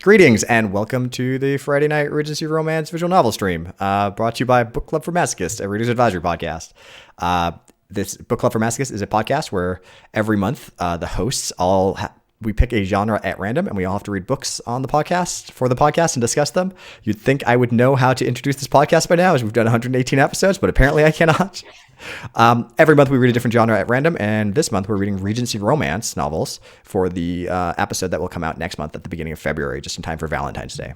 Greetings and welcome to the Friday Night Regency Romance visual novel stream, brought to you by Book Club for Masochists, a reader's advisory podcast. This Book Club for Masochists is a podcast where every month the hosts we pick a genre at random and we all have to read books on the podcast for the podcast and discuss them. You'd think I would know how to introduce this podcast by now, as we've done 118 episodes, but apparently I cannot. Every month we read a different genre at random, and this month we're reading Regency romance novels for the episode that will come out next month at the beginning of February, just in time for Valentine's Day.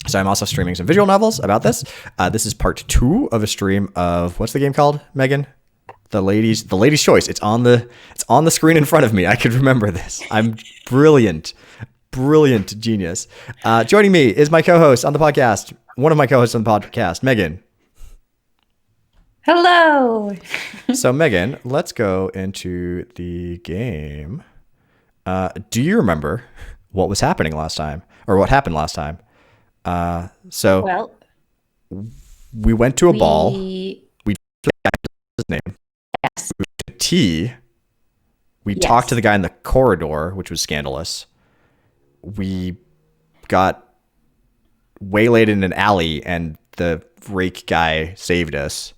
So I'm also streaming some visual novels about this. This is part 2 of a stream of, what's the game called, Megan? The lady's choice. It's on the screen in front of me. I could remember this. I'm brilliant genius. Joining me is my co-host on the podcast, one of my co-hosts on the podcast, Megan. Hello. So Megan, let's go into the game. Do you remember what was happening last time, or what happened last time? We went to a ball. We his name. Yes. We went to tea. We talked to the guy in the corridor, which was scandalous. We got waylaid in an alley, and the rake guy saved us.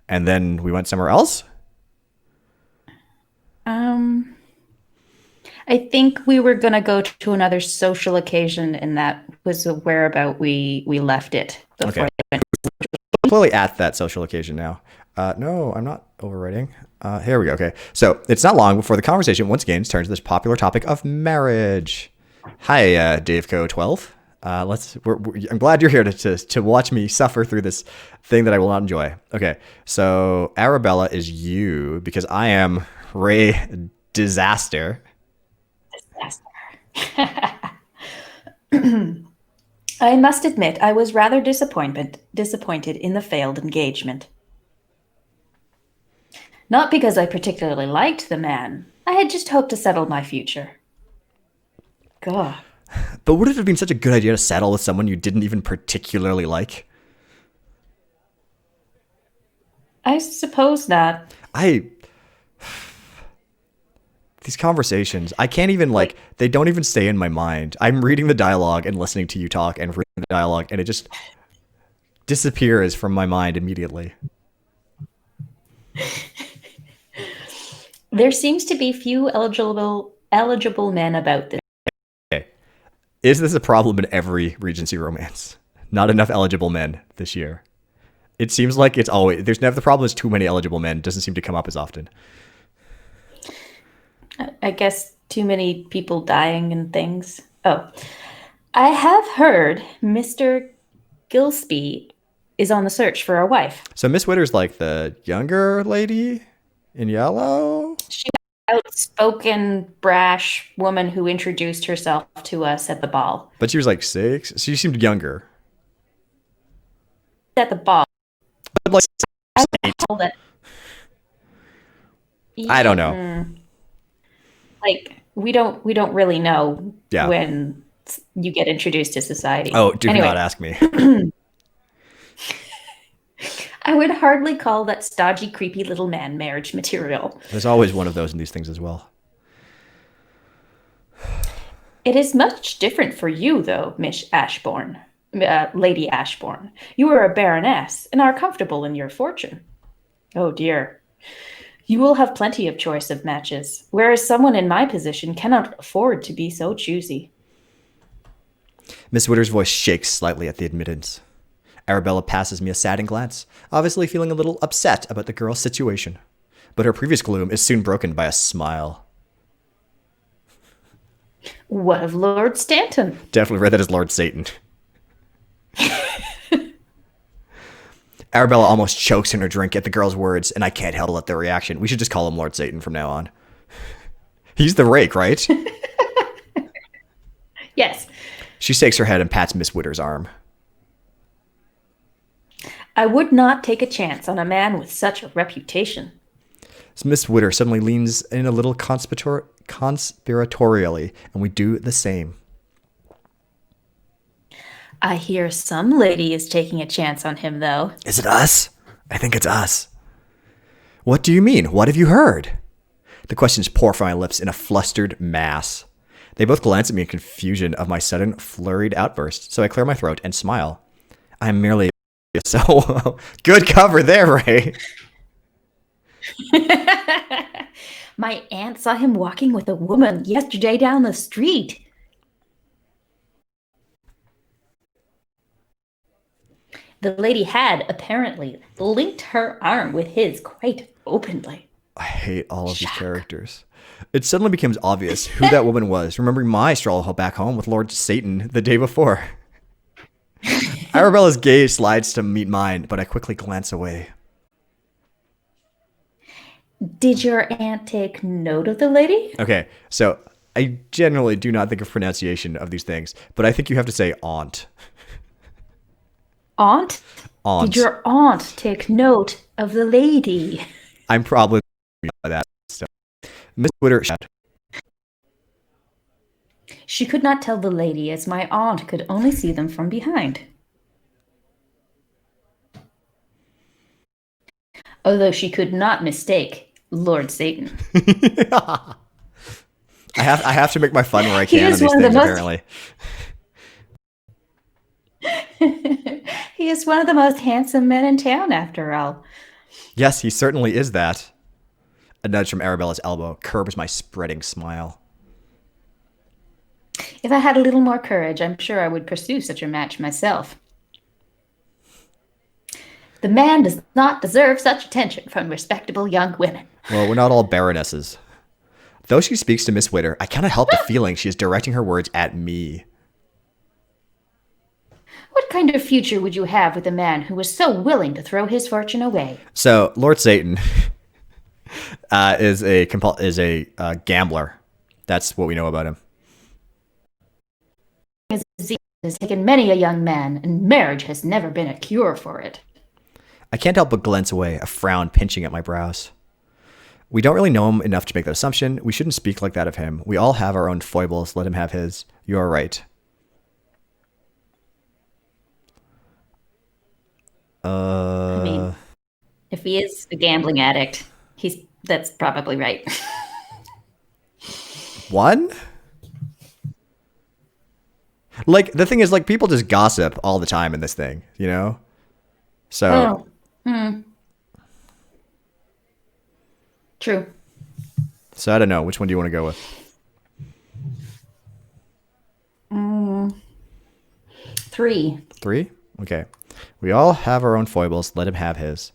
And then we went somewhere else? I think we were going to go to another social occasion, and that was whereabout we left it. Okay. We're clearly at that social occasion now. No, I'm not overwriting. Here we go. Okay. So it's not long before the conversation once again turns to this popular topic of marriage. Hi, Dave Co 12. I'm glad you're here to watch me suffer through this thing that I will not enjoy. Okay, so Arabella is you because I am Ray Disaster. I must admit, I was rather disappointed in the failed engagement. Not because I particularly liked the man. I had just hoped to settle my future. God. But would it have been such a good idea to settle with someone you didn't even particularly like? I suppose not. These conversations, I can't even, they don't even stay in my mind. I'm reading the dialogue and listening to you talk and reading the dialogue, and it just disappears from my mind immediately. There seems to be few eligible men about this. Okay. Is this a problem in every Regency romance? Not enough eligible men this year. It seems like it's always, there's never, the problem is too many eligible men. It doesn't seem to come up as often. I guess too many people dying and things. Oh, I have heard Mr. Gillespie is on the search for a wife. So Miss Witter's like the younger lady in yellow? She was an outspoken, brash woman who introduced herself to us at the ball. But she was like 6. She seemed younger. At the ball. But like I don't know. We don't really know when you get introduced to society. Oh, do not ask me. I would hardly call that stodgy, creepy little man marriage material. There's always one of those in these things as well. It is much different for you, though, Miss Ashbourne. Lady Ashbourne. You are a baroness and are comfortable in your fortune. Oh, dear. You will have plenty of choice of matches, whereas someone in my position cannot afford to be so choosy. Miss Witter's voice shakes slightly at the admittance. Arabella passes me a saddened glance, obviously feeling a little upset about the girl's situation. But her previous gloom is soon broken by a smile. What of Lord Stanton? Definitely read that as Lord Satan. Arabella almost chokes in her drink at the girl's words, and I can't help but the reaction. We should just call him Lord Satan from now on. He's the rake, right? Yes. She shakes her head and pats Miss Witter's arm. I would not take a chance on a man with such a reputation. So Miss Witter suddenly leans in a little conspiratorially, and we do the same. I hear some lady is taking a chance on him, though. Is it us? I think it's us. What do you mean? What have you heard? The questions pour from my lips in a flustered mass. They both glance at me in confusion of my sudden flurried outburst, so I clear my throat and smile. I am merely so good cover there, Ray. My aunt saw him walking with a woman yesterday down the street. The lady had apparently linked her arm with his quite openly. I hate all of these Shock. characters. It suddenly becomes obvious who that woman was, remembering my stroll back home with Lord Satan the day before. Arabella's gaze slides to meet mine, but I quickly glance away. Did your aunt take note of the lady? Okay, so I generally do not think of pronunciation of these things, but I think you have to say aunt. Aunt? Aunt. Did your aunt take note of the lady? I'm probably by that. So. Miss Twitter. She could not tell the lady, as my aunt could only see them from behind. Although she could not mistake Lord Satan. I have to make my fun where I can on these things, apparently. He is one of the most handsome men in town, after all. Yes, he certainly is that. A nudge from Arabella's elbow curbs my spreading smile. If I had a little more courage, I'm sure I would pursue such a match myself. The man does not deserve such attention from respectable young women. Well, we're not all baronesses. Though she speaks to Miss Witter, I cannot help the feeling she is directing her words at me. What kind of future would you have with a man who was so willing to throw his fortune away? So, Lord Satan is a gambler. That's what we know about him. His disease has taken many a young man, and marriage has never been a cure for it. I can't help but glance away, a frown pinching at my brows. We don't really know him enough to make that assumption. We shouldn't speak like that of him. We all have our own foibles. Let him have his. You're right. I mean, if he is a gambling addict, that's probably right. One? Like, the thing is, like, people just gossip all the time in this thing, you know? So. True. So I don't know. Which one do you want to go with? 3. 3? Okay. We all have our own foibles. Let him have his.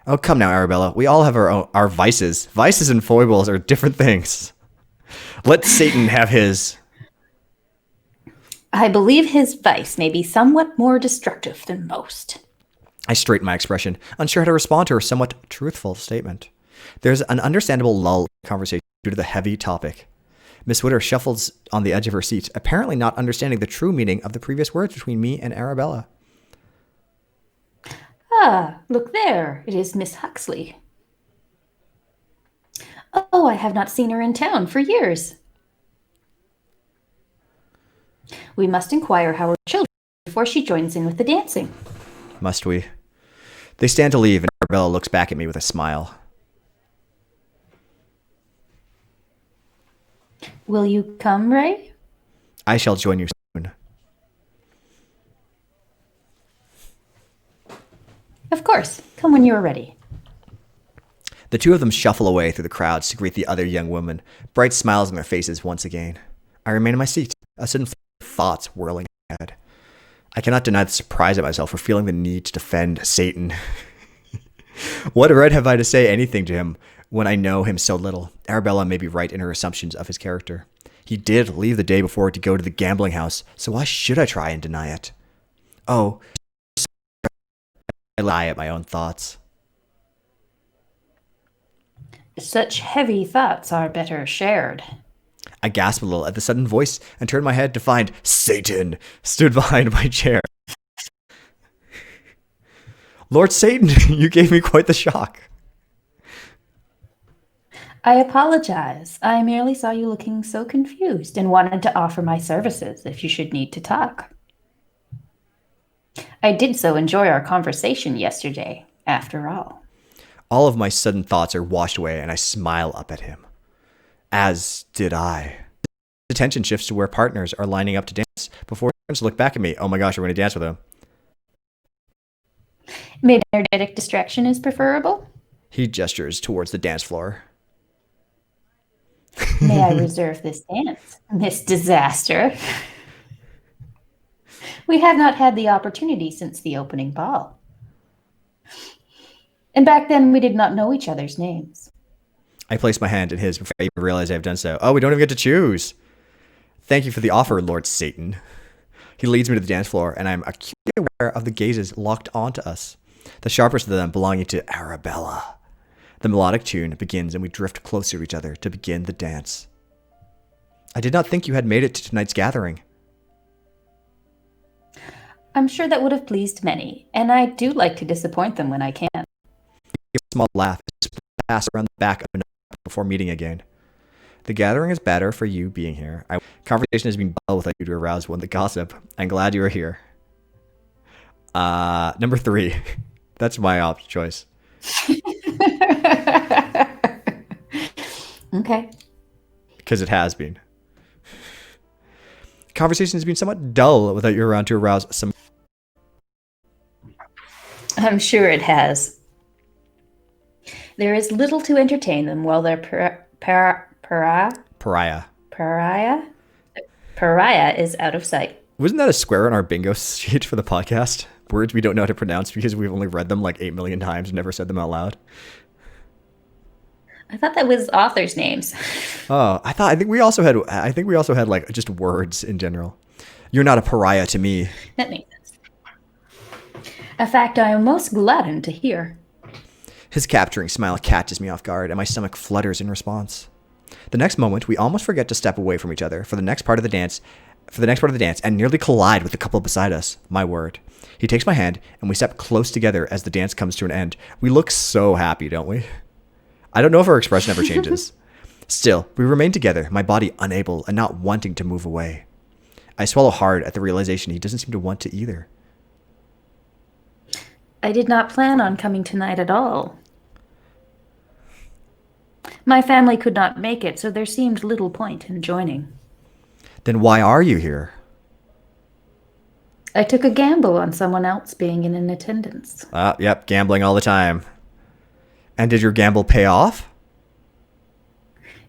Oh, come now, Arabella. We all have our vices. Vices and foibles are different things. Let Satan have his. I believe his vice may be somewhat more destructive than most. I straighten my expression, unsure how to respond to her somewhat truthful statement. There's an understandable lull in the conversation due to the heavy topic. Miss Witter shuffles on the edge of her seat, apparently not understanding the true meaning of the previous words between me and Arabella. Ah, look there. It is Miss Huxley. Oh, I have not seen her in town for years. We must inquire how her children before she joins in with the dancing. Must we? They stand to leave, and Arabella looks back at me with a smile. Will you come, Ray? I shall join you soon. Of course. Come when you are ready. The two of them shuffle away through the crowds to greet the other young women, bright smiles on their faces once again. I remain in my seat, a sudden thoughts whirling in my head. I cannot deny the surprise at myself for feeling the need to defend Satan. What right have I to say anything to him when I know him so little? Arabella may be right in her assumptions of his character. He did leave the day before to go to the gambling house, so why should I try and deny it? Oh, I lie at my own thoughts. Such heavy thoughts are better shared. I gasped a little at the sudden voice and turned my head to find Satan stood behind my chair. Lord Satan, you gave me quite the shock. I apologize. I merely saw you looking so confused and wanted to offer my services if you should need to talk. I did so enjoy our conversation yesterday, after all. All of my sudden thoughts are washed away and I smile up at him. As did I. attention shifts to where partners are lining up to dance before he turns to look back at me. Oh my gosh, we're going to dance with him. Maybe energetic distraction is preferable. He gestures towards the dance floor. May I reserve this dance, Miss Disaster? We have not had the opportunity since the opening ball. And back then, we did not know each other's names. I place my hand in his before I even realize I have done so. Oh, we don't even get to choose. Thank you for the offer, Lord Satan. He leads me to the dance floor, and I'm acutely aware of the gazes locked onto us, the sharpest of them belonging to Arabella. The melodic tune begins, and we drift closer to each other to begin the dance. I did not think you had made it to tonight's gathering. I'm sure that would have pleased many, and I do like to disappoint them when I can. A small laugh is passed around the back of an before meeting again. The gathering is better for you being here. Conversation has been dull without you to arouse one the gossip. I'm glad you are here. Number 3. That's my choice. Okay. Because it has been. Conversation has been somewhat dull without you around to arouse some. I'm sure it has. There is little to entertain them while their pariah is out of sight. Wasn't that a square on our bingo sheet for the podcast? Words we don't know how to pronounce because we've only read them like 8 million times and never said them out loud. I thought that was authors' names. Oh, I think we also had like just words in general. You're not a pariah to me. That makes sense. A fact I am most gladdened to hear. His capturing smile catches me off guard, and my stomach flutters in response. The next moment, we almost forget to step away from each other for the next part of the dance, and nearly collide with the couple beside us. My word. He takes my hand, and we step close together as the dance comes to an end. We look so happy, don't we? I don't know if our expression ever changes. Still, we remain together, my body unable and not wanting to move away. I swallow hard at the realization he doesn't seem to want to either. I did not plan on coming tonight at all. My family could not make it, so there seemed little point in joining. Then why are you here? I took a gamble on someone else being in attendance. Yep, gambling all the time. And did your gamble pay off?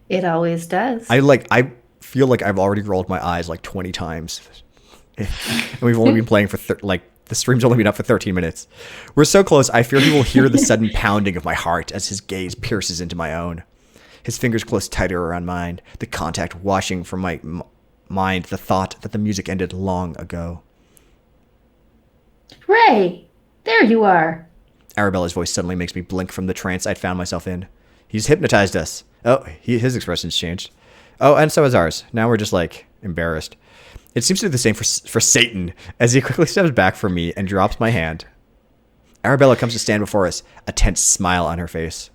It always does. I feel like I've already rolled my eyes like 20 times. And we've only been playing for the stream's only been up for 13 minutes. We're so close, I fear he will hear the sudden pounding of my heart as his gaze pierces into my own. His fingers close tighter around mine, the contact washing from my mind the thought that the music ended long ago. Ray, there you are. Arabella's voice suddenly makes me blink from the trance I'd found myself in. He's hypnotized us. Oh, his expression's changed. Oh, and so is ours. Now we're just embarrassed. It seems to do the same for Satan as he quickly steps back from me and drops my hand. Arabella comes to stand before us, a tense smile on her face.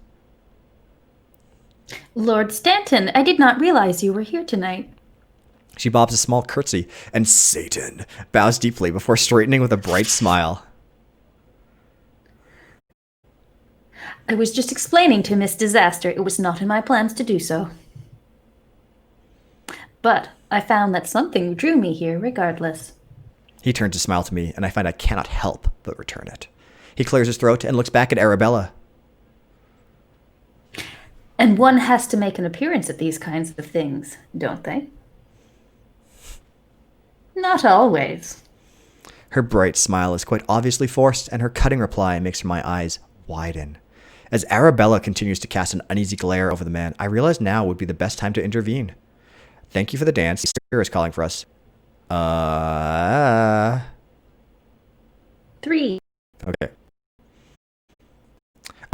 Lord Stanton, I did not realize you were here tonight. She bobs a small curtsy, and Satan bows deeply before straightening with a bright smile. I was just explaining to Miss Disaster it was not in my plans to do so. But I found that something drew me here regardless. He turns to smile to me, and I find I cannot help but return it. He clears his throat and looks back at Arabella. And one has to make an appearance at these kinds of things, don't they? Not always. Her bright smile is quite obviously forced, and her cutting reply makes my eyes widen. As Arabella continues to cast an uneasy glare over the man, I realize now would be the best time to intervene. Thank you for the dance. The spirit is calling for us. 3. Okay.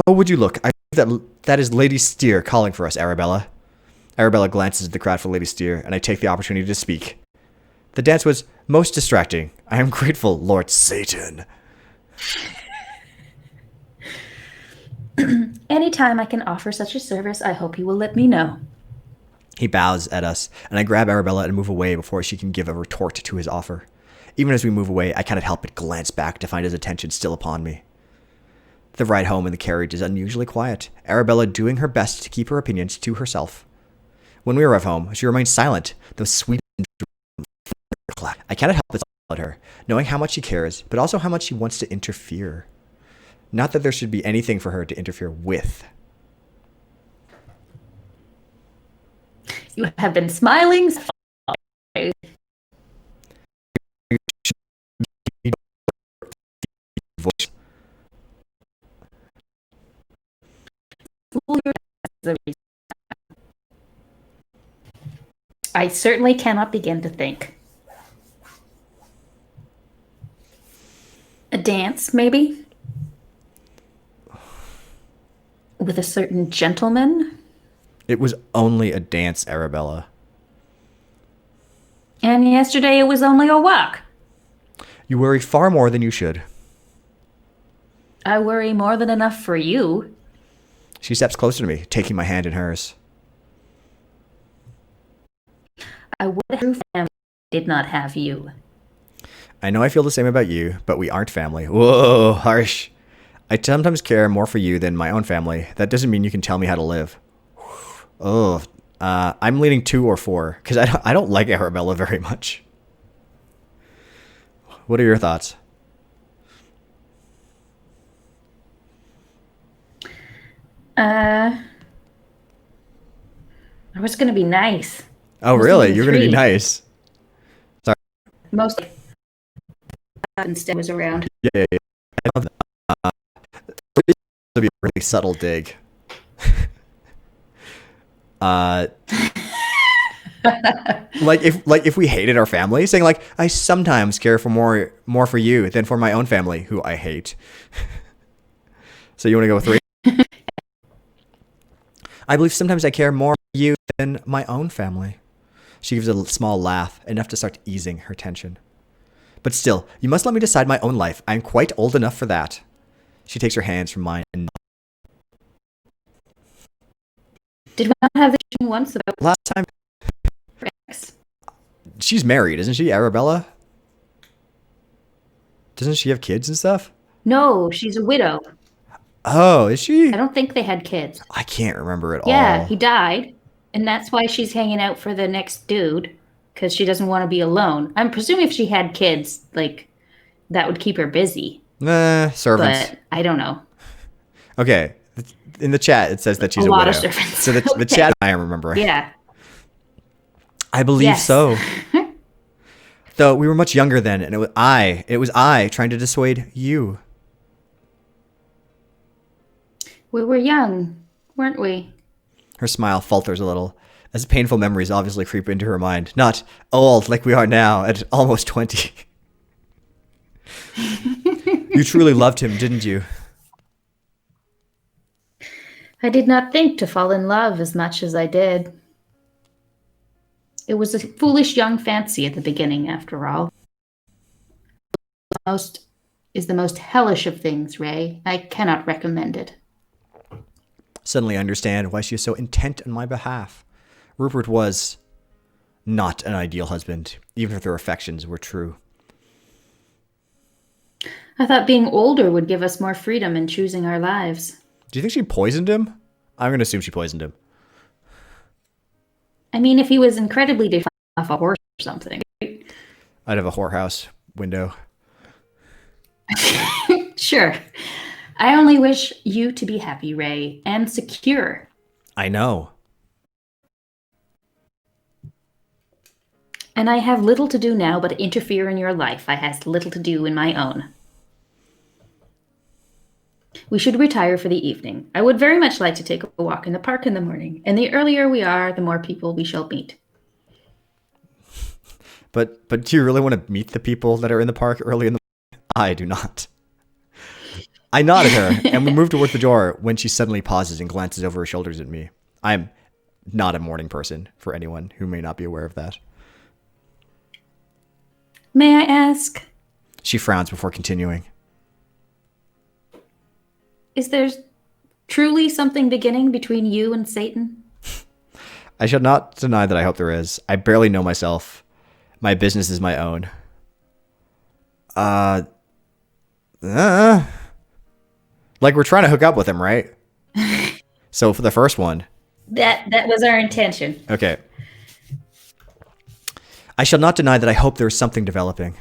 Oh, would you look? I believe that is Lady Steer calling for us, Arabella. Arabella glances at the crowd for Lady Steer, and I take the opportunity to speak. The dance was most distracting. I am grateful, Lord Satan. Anytime I can offer such a service, I hope you will let me know. He bows at us, and I grab Arabella and move away before she can give a retort to his offer. Even as we move away, I cannot help but glance back to find his attention still upon me. The ride home in the carriage is unusually quiet, Arabella doing her best to keep her opinions to herself. When we arrive home, she remains silent, though sweet. I cannot help but smile at her, knowing how much she cares, but also how much she wants to interfere. Not that there should be anything for her to interfere with. You have been smiling. I certainly cannot begin to think. A dance, maybe? With a certain gentleman? It was only a dance, Arabella. And yesterday it was only a walk. You worry far more than you should. I worry more than enough for you. She steps closer to me, taking my hand in hers. I would have if family did not have you. I know I feel the same about you, but we aren't family. Whoa, harsh. I sometimes care more for you than my own family. That doesn't mean you can tell me how to live. Oh, I'm leaning 2 or 4 because I don't like Arabella very much. What are your thoughts? I was going to be nice. Oh, really? You're going to be nice. Sorry. Mostly. Instead was around. Yeah. To be a really subtle dig. Like if we hated our family, saying like I sometimes care for more for you than for my own family, who I hate. So you want to go with 3? I believe sometimes I care more for you than my own family. She gives a small laugh, enough to start easing her tension. But still, you must let me decide my own life. I am quite old enough for that. She takes her hands from mine and Did we not have this once about last time ex? She's married, isn't she, Arabella? Doesn't she have kids and stuff? No, she's a widow. Oh, is she? I don't think they had kids. I can't remember at all. Yeah, he died. And that's why she's hanging out for the next dude. Because she doesn't want to be alone. I'm presuming if she had kids, like, that would keep her busy. Servants. But I don't know. Okay. In the chat, it says that she's a lot widow. Of servants. So the chat I am remembering. Yeah. I believe so. Though we were much younger then, and it was I trying to dissuade you. We were young, weren't we? Her smile falters a little, as painful memories obviously creep into her mind. Not old like we are now, at almost 20. You truly loved him, didn't you? I did not think to fall in love as much as I did. It was a foolish young fancy at the beginning, after all. Is the most hellish of things, Ray. I cannot recommend it. Suddenly I understand why she is so intent on my behalf. Rupert was not an ideal husband, even if their affections were true. I thought being older would give us more freedom in choosing our lives. Do you think she poisoned him? I'm going to assume she poisoned him. I mean, if he was incredibly different off a horse or something. I'd have a whorehouse window. Sure. I only wish you to be happy, Ray, and secure. I know. And I have little to do now but interfere in your life. I have little to do in my own. We should retire for the evening. I would very much like to take a walk in the park in the morning, and the earlier we are, the more people we shall meet. But do you really want to meet the people that are in the park early in the morning? I do not. I nod at her, and we move towards the door when she suddenly pauses and glances over her shoulders at me. I'm not a morning person, for anyone who may not be aware of that. May I ask? She frowns before continuing. Is there truly something beginning between you and Satan? I shall not deny that I hope there is. I barely know myself. My business is my own. Like we're trying to hook up with him, right? So for the first one, That was our intention. Okay. I shall not deny that I hope there is something developing.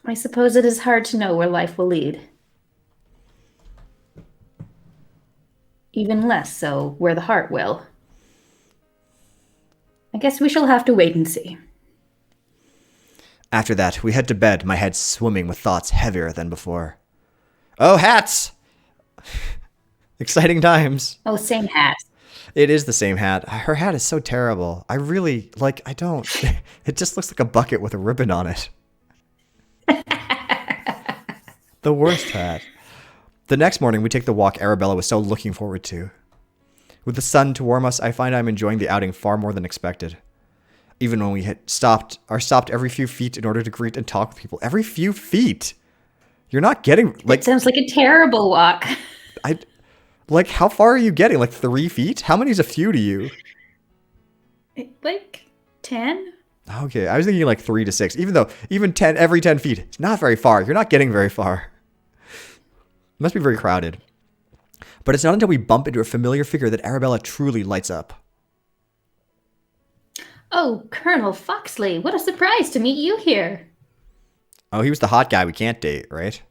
I suppose it is hard to know where life will lead. Even less so where the heart will. I guess we shall have to wait and see. After that, we head to bed, my head swimming with thoughts heavier than before. Oh, hats! Exciting times. Oh, same hat. It is the same hat. Her hat is so terrible. I really, I don't. It just looks like a bucket with a ribbon on it. The worst hat. The next morning, we take the walk Arabella was so looking forward to. With the sun to warm us, I find I'm enjoying the outing far more than expected. Even when we stopped every few feet in order to greet and talk with people. Every few feet! You're not getting, It sounds like a terrible walk. How far are you getting? 3 feet? How many is a few to you? 10? Okay, I was thinking 3 to 6. Even 10, every 10 feet, it's not very far. You're not getting very far. It must be very crowded. But it's not until we bump into a familiar figure that Arabella truly lights up. Oh, Colonel Foxley, what a surprise to meet you here. Oh, he was the hot guy we can't date, right?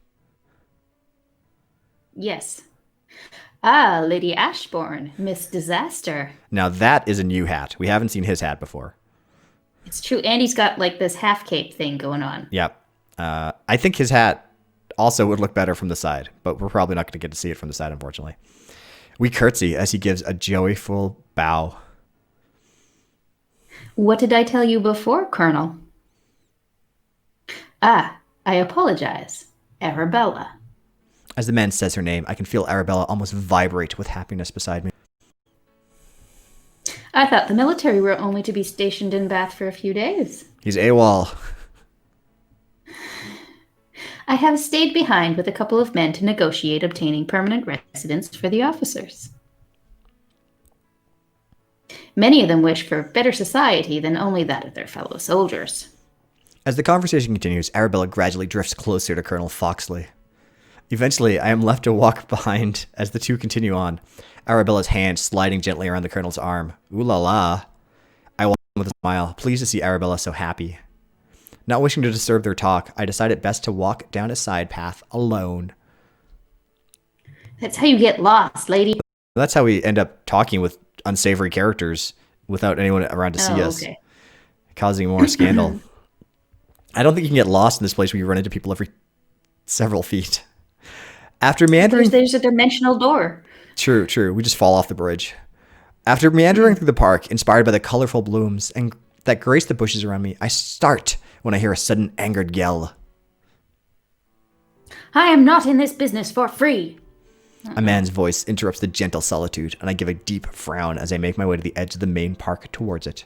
Yes. Ah, Lady Ashbourne, Miss Disaster. Now that is a new hat. We haven't seen his hat before. It's true. And he's got this half cape thing going on. Yep. I think his hat also would look better from the side, but we're probably not going to get to see it from the side, unfortunately. We curtsy as he gives a joyful bow. What did I tell you before, Colonel? Ah, I apologize. Arabella. As the man says her name, I can feel Arabella almost vibrate with happiness beside me. I thought the military were only to be stationed in Bath for a few days. He's AWOL. I have stayed behind with a couple of men to negotiate obtaining permanent residence for the officers. Many of them wish for better society than only that of their fellow soldiers. As the conversation continues, Arabella gradually drifts closer to Colonel Foxley. Eventually, I am left to walk behind as the two continue on, Arabella's hand sliding gently around the Colonel's arm. Ooh la la. I walk with a smile, pleased to see Arabella so happy. Not wishing to disturb their talk, I decide it best to walk down a side path alone. That's how you get lost, lady. That's how we end up talking with unsavory characters without anyone around to see us, causing more scandal. I don't think you can get lost in this place where you run into people every several feet. After meandering... There's a dimensional door. True. We just fall off the bridge. After meandering through the park, inspired by the colorful blooms and that grace the bushes around me, I start when I hear a sudden angered yell. I am not in this business for free. A man's voice interrupts the gentle solitude, and I give a deep frown as I make my way to the edge of the main park towards it.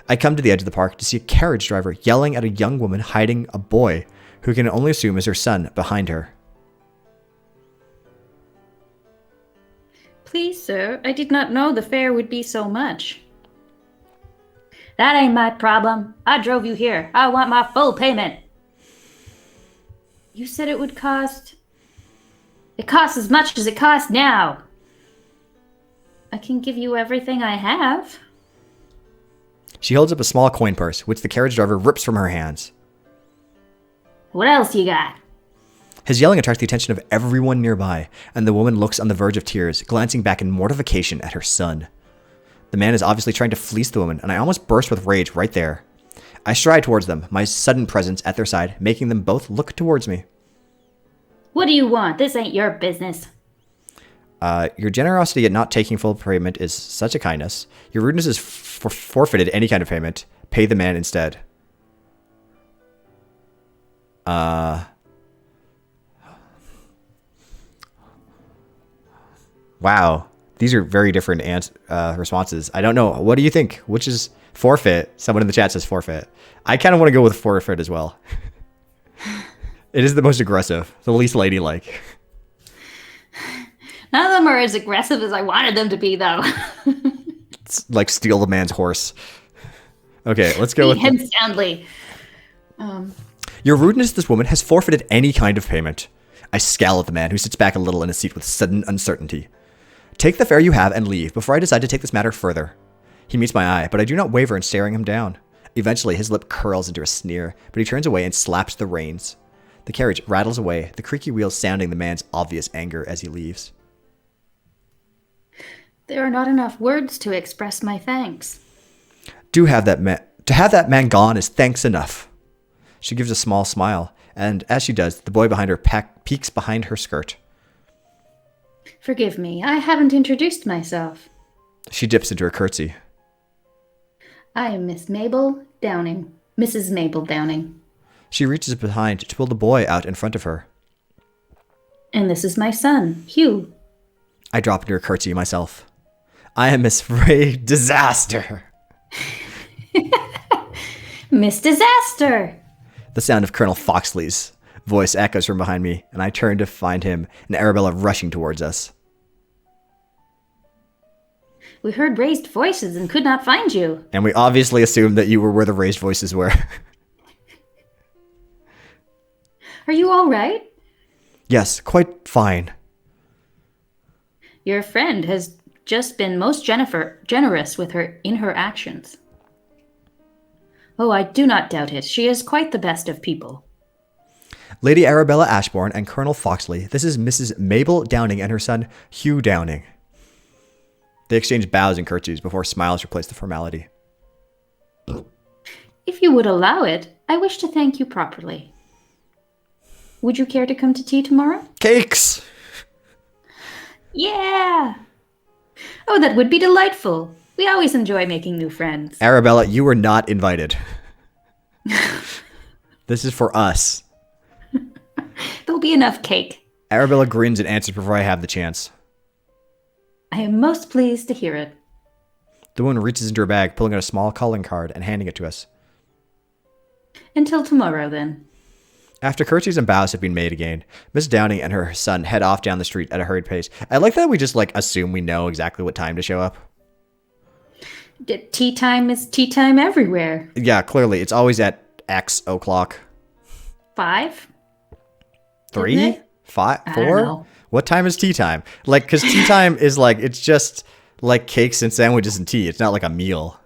I come to the edge of the park to see a carriage driver yelling at a young woman hiding a boy, who can only assume is her son, behind her. Please, sir, I did not know the fare would be so much. That ain't my problem. I drove you here. I want my full payment. You said it would cost... It costs as much as it costs now. I can give you everything I have. She holds up a small coin purse, which the carriage driver rips from her hands. What else you got? His yelling attracts the attention of everyone nearby, and the woman looks on the verge of tears, glancing back in mortification at her son. The man is obviously trying to fleece the woman, and I almost burst with rage right there. I stride towards them, my sudden presence at their side, making them both look towards me. What do you want? This ain't your business. Your generosity at not taking full payment is such a kindness. Your rudeness is forfeited any kind of payment. Pay the man instead. Wow. These are very different responses. I don't know. What do you think? Which is forfeit? Someone in the chat says forfeit. I kind of want to go with forfeit as well. It is the most aggressive. The least ladylike. None of them are as aggressive as I wanted them to be, though. It's like steal the man's horse. Okay, let's go with him soundly. Your rudeness to this woman has forfeited any kind of payment. I scowl at the man, who sits back a little in his seat with sudden uncertainty. Take the fare you have and leave before I decide to take this matter further. He meets my eye, but I do not waver in staring him down. Eventually, his lip curls into a sneer, but he turns away and slaps the reins. The carriage rattles away, the creaky wheels sounding the man's obvious anger as he leaves. There are not enough words to express my thanks. To have that man gone is thanks enough. She gives a small smile, and as she does, the boy behind her peeks behind her skirt. Forgive me, I haven't introduced myself. She dips into a curtsy. I am Miss Mabel Downing. Mrs. Mabel Downing. She reaches behind to pull the boy out in front of her. And this is my son, Hugh. I drop into a curtsy myself. I am Miss Ray Disaster. Miss Disaster! The sound of Colonel Foxley's voice echoes from behind me, and I turn to find him and Arabella rushing towards us. We heard raised voices and could not find you. And we obviously assumed that you were where the raised voices were. Are you all right? Yes, quite fine. Your friend has just been most generous with her in her actions. Oh, I do not doubt it. She is quite the best of people. Lady Arabella Ashbourne and Colonel Foxley, this is Mrs. Mabel Downing and her son, Hugh Downing. They exchange bows and curtsies before smiles replace the formality. If you would allow it, I wish to thank you properly. Would you care to come to tea tomorrow? Cakes! Yeah! Oh, that would be delightful. We always enjoy making new friends. Arabella, you were not invited. This is for us. There'll be enough cake. Arabella grins and answers before I have the chance. I am most pleased to hear it. The woman reaches into her bag, pulling out a small calling card and handing it to us. Until tomorrow, then. After curtsies and bows have been made again, Miss Downing and her son head off down the street at a hurried pace. I like that we just assume we know exactly what time to show up. Tea time is tea time everywhere. Yeah, clearly. It's always at X o'clock. 5? 3? 5? 4? I don't know. What time is tea time? Because tea time is it's just cakes and sandwiches and tea. It's not like a meal.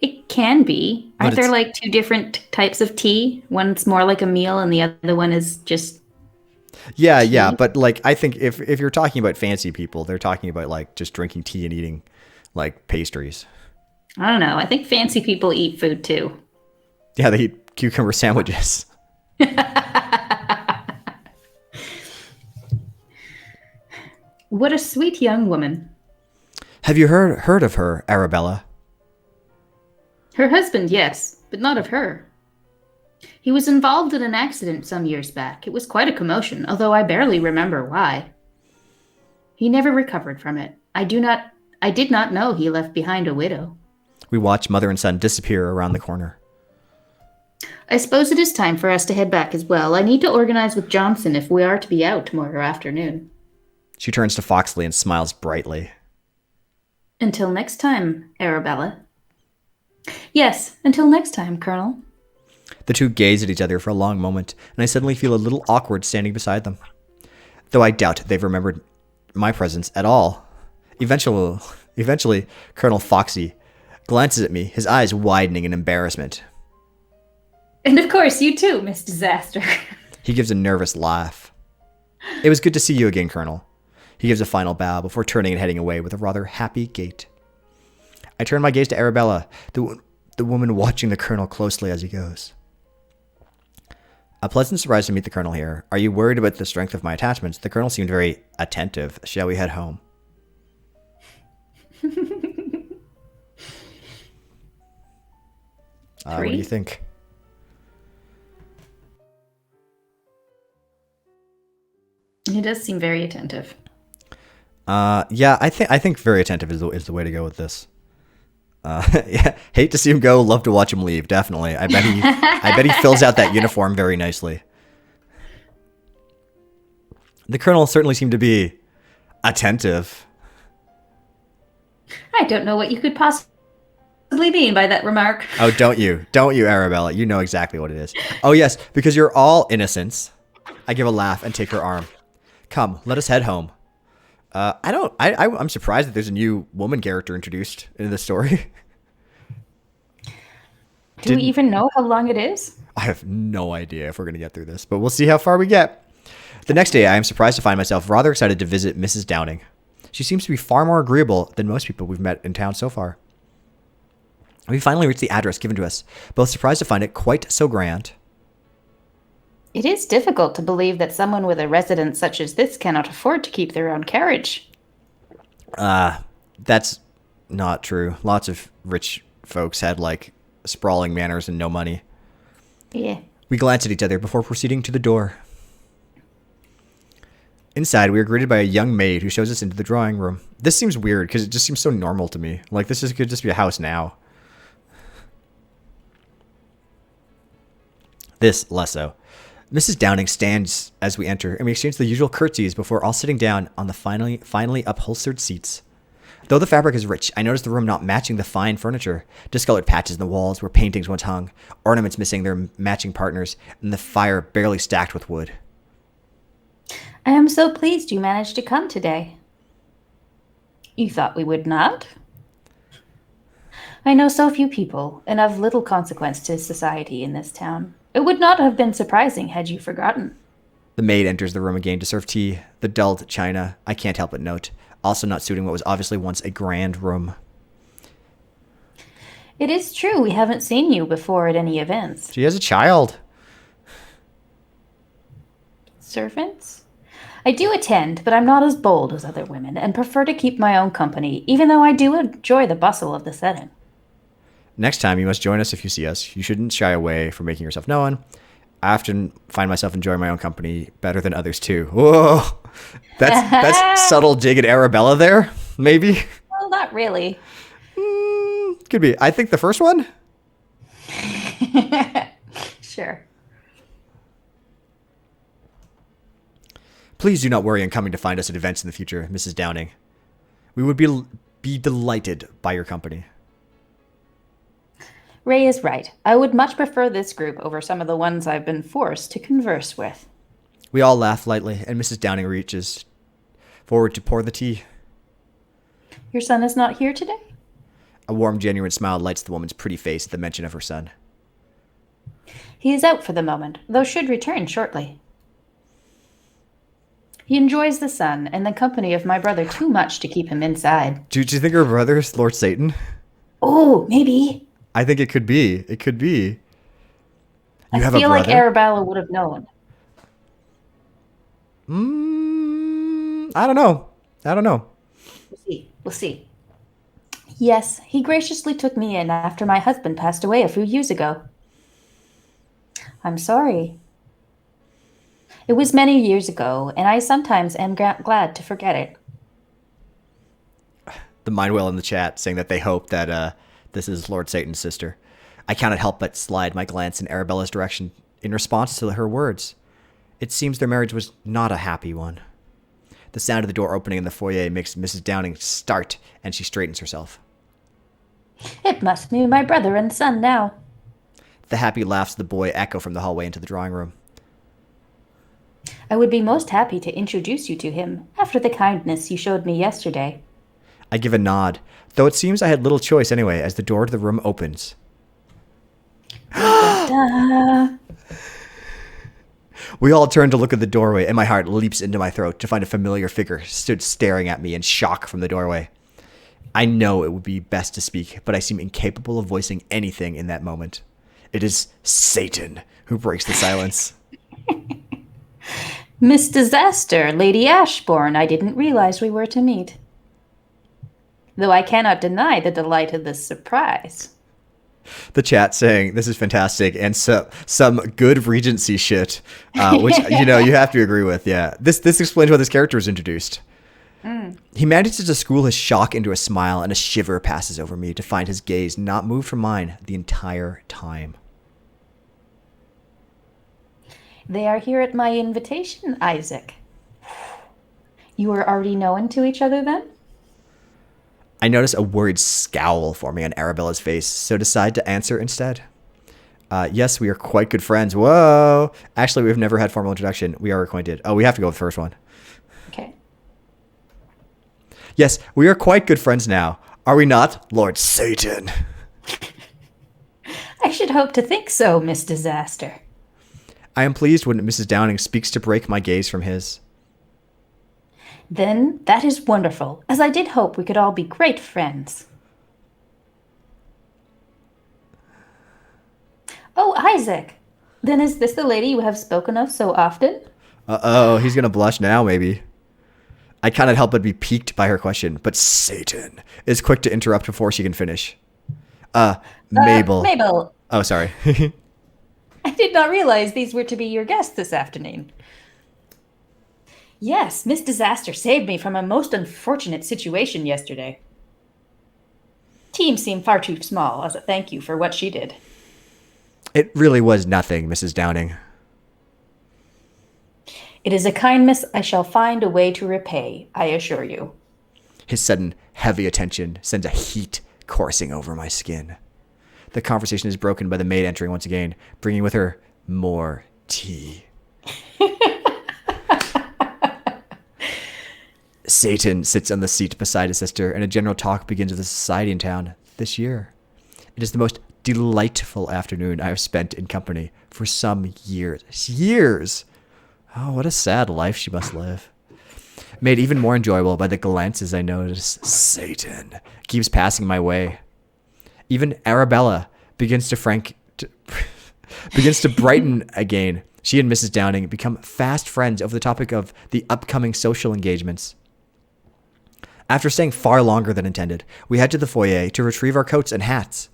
It can be. But Aren't there two different types of tea? One's more like a meal and the other one is just Yeah, tea? yeah. But I think if you're talking about fancy people, they're talking about just drinking tea and eating pastries. I don't know. I think fancy people eat food too. Yeah, they eat cucumber sandwiches. What a sweet young woman. Have you heard of her, Arabella? Her husband, yes, but not of her. He was involved in an accident some years back. It was quite a commotion, although I barely remember why. He never recovered from it. I did not know he left behind a widow. We watch mother and son disappear around the corner. I suppose it is time for us to head back as well. I need to organize with Johnson if we are to be out tomorrow afternoon. She turns to Foxley and smiles brightly. Until next time, Arabella. Yes, until next time, Colonel. The two gaze at each other for a long moment, and I suddenly feel a little awkward standing beside them. Though I doubt they've remembered my presence at all. Eventually, Colonel Foxy glances at me, his eyes widening in embarrassment. And of course, you too, Miss Disaster. He gives a nervous laugh. It was good to see you again, Colonel. He gives a final bow before turning and heading away with a rather happy gait. I turn my gaze to Arabella, the woman watching the Colonel closely as he goes. A pleasant surprise to meet the Colonel here. Are you worried about the strength of my attachments? The Colonel seemed very attentive. Shall we head home? What do you think? He does seem very attentive. Yeah, I think very attentive is the way to go with this. Yeah, hate to see him go. Love to watch him leave. Definitely. I bet he fills out that uniform very nicely. The Colonel certainly seemed to be attentive. I don't know what you could possibly mean by that remark. Oh, don't you, Arabella? You know exactly what it is. Oh yes, because you're all innocents. I give a laugh and take her arm. Come, let us head home. I don't. I'm surprised that there's a new woman character introduced in the story. Do we even know how long it is? I have no idea if we're gonna get through this, but we'll see how far we get. The next day, I am surprised to find myself rather excited to visit Mrs. Downing. She seems to be far more agreeable than most people we've met in town so far. We finally reached the address given to us, both surprised to find it quite so grand. It is difficult to believe that someone with a residence such as this cannot afford to keep their own carriage. That's not true. Lots of rich folks had like sprawling manners and no money. Yeah. We glanced at each other before proceeding to the door. Inside, we are greeted by a young maid who shows us into the drawing room. This seems weird because it just seems so normal to me. Like could just be a house now. This less so. Mrs. Downing stands as we enter, and we exchange the usual curtsies before all sitting down on the finely upholstered seats. Though the fabric is rich, I notice the room not matching the fine furniture. Discolored patches in the walls where paintings once hung, ornaments missing their matching partners, and the fire barely stacked with wood. I am so pleased you managed to come today. You thought we would not? I know so few people, and of little consequence to society in this town. It would not have been surprising had you forgotten. The maid enters the room again to serve tea, the dulled china, I can't help but note, also not suiting what was obviously once a grand room. It is true we haven't seen you before at any events. She has a child. Servants? I do attend, but I'm not as bold as other women and prefer to keep my own company, even though I do enjoy the bustle of the setting. Next time, you must join us if you see us. You shouldn't shy away from making yourself known. I often find myself enjoying my own company better than others, too. Whoa! That's subtle dig at Arabella there, maybe? Well, not really. Could be. I think the first one? Sure. Please do not worry in coming to find us at events in the future, Mrs. Downing. We would be delighted by your company. Ray is right. I would much prefer this group over some of the ones I've been forced to converse with. We all laugh lightly, and Mrs. Downing reaches forward to pour the tea. Your son is not here today? A warm, genuine smile lights the woman's pretty face at the mention of her son. He is out for the moment, though should return shortly. He enjoys the sun and the company of my brother too much to keep him inside. Do you think her brother is Lord Satan? Oh, maybe. I think it could be. It could be. I feel like Arabella would have known. I don't know. We'll see. Yes, he graciously took me in after my husband passed away a few years ago. I'm sorry. It was many years ago, and I sometimes am glad to forget it. The mind whale in the chat saying that they hope that this is Lord Satan's sister. I cannot help but slide my glance in Arabella's direction in response to her words. It seems their marriage was not a happy one. The sound of the door opening in the foyer makes Mrs. Downing start, and she straightens herself. It must be my brother and son now. The happy laughs of the boy echo from the hallway into the drawing room. I would be most happy to introduce you to him after the kindness you showed me yesterday. I give a nod, though it seems I had little choice anyway as the door to the room opens. We all turn to look at the doorway, and my heart leaps into my throat to find a familiar figure stood staring at me in shock from the doorway. I know it would be best to speak, but I seem incapable of voicing anything in that moment. It is Satan who breaks the silence. Miss Disaster, Lady Ashbourne, I didn't realize we were to meet. Though I cannot deny the delight of this surprise. The chat saying this is fantastic and some good Regency shit, which you have to agree with. Yeah, this explains why this character was introduced. He manages to school his shock into a smile, and a shiver passes over me to find his gaze not move from mine the entire time. They are here at my invitation, Isaac. You were already known to each other then? I notice a worried scowl forming on Arabella's face, so decide to answer instead. Yes, we are quite good friends. Whoa! Actually, we've never had formal introduction. We are acquainted. Oh, we have to go with the first one. Okay. Yes, we are quite good friends now. Are we not, Lord Satan? I should hope to think so, Miss Disaster. I am pleased when Mrs. Downing speaks to break my gaze from his. Then that is wonderful, as I did hope we could all be great friends. Oh, Isaac! Then is this the lady you have spoken of so often? Uh-oh, he's going to blush now, maybe. I cannot help but be piqued by her question, but Satan is quick to interrupt before she can finish. Mabel. Mabel, Oh, sorry. I did not realize these were to be your guests this afternoon. Yes, Miss Disaster saved me from a most unfortunate situation yesterday. Team seemed far too small as a thank you for what she did. It really was nothing, Mrs. Downing. It is a kindness I shall find a way to repay, I assure you. His sudden, heavy attention sends a heat coursing over my skin. The conversation is broken by the maid entering once again, bringing with her more tea. Satan sits on the seat beside his sister, and a general talk begins of the society in town this year. It is the most delightful afternoon I have spent in company for some years. Years! Oh, what a sad life she must live. Made even more enjoyable by the glances I notice Satan keeps passing my way. Even Arabella begins to brighten again. She and Mrs. Downing become fast friends over the topic of the upcoming social engagements. After staying far longer than intended, we head to the foyer to retrieve our coats and hats.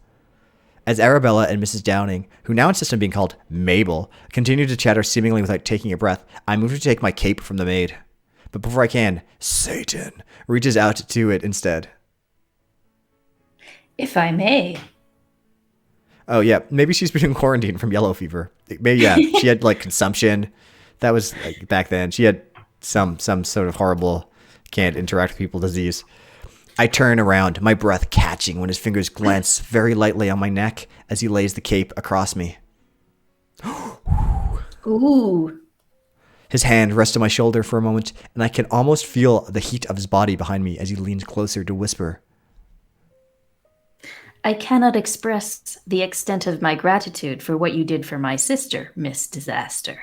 As Arabella and Mrs. Downing, who now insist on being called Mabel, continue to chatter seemingly without taking a breath, I move to take my cape from the maid. But before I can, Satan reaches out to it instead. If I may. Oh, yeah. Maybe she's been in quarantine from yellow fever. Maybe, yeah. She had, consumption. That was, back then. She had some sort of horrible can't interact with people disease. I turn around, my breath catching when his fingers glance very lightly on my neck as he lays the cape across me. Ooh. His hand rests on my shoulder for a moment, and I can almost feel the heat of his body behind me as he leans closer to whisper. I cannot express the extent of my gratitude for what you did for my sister, Miss Disaster.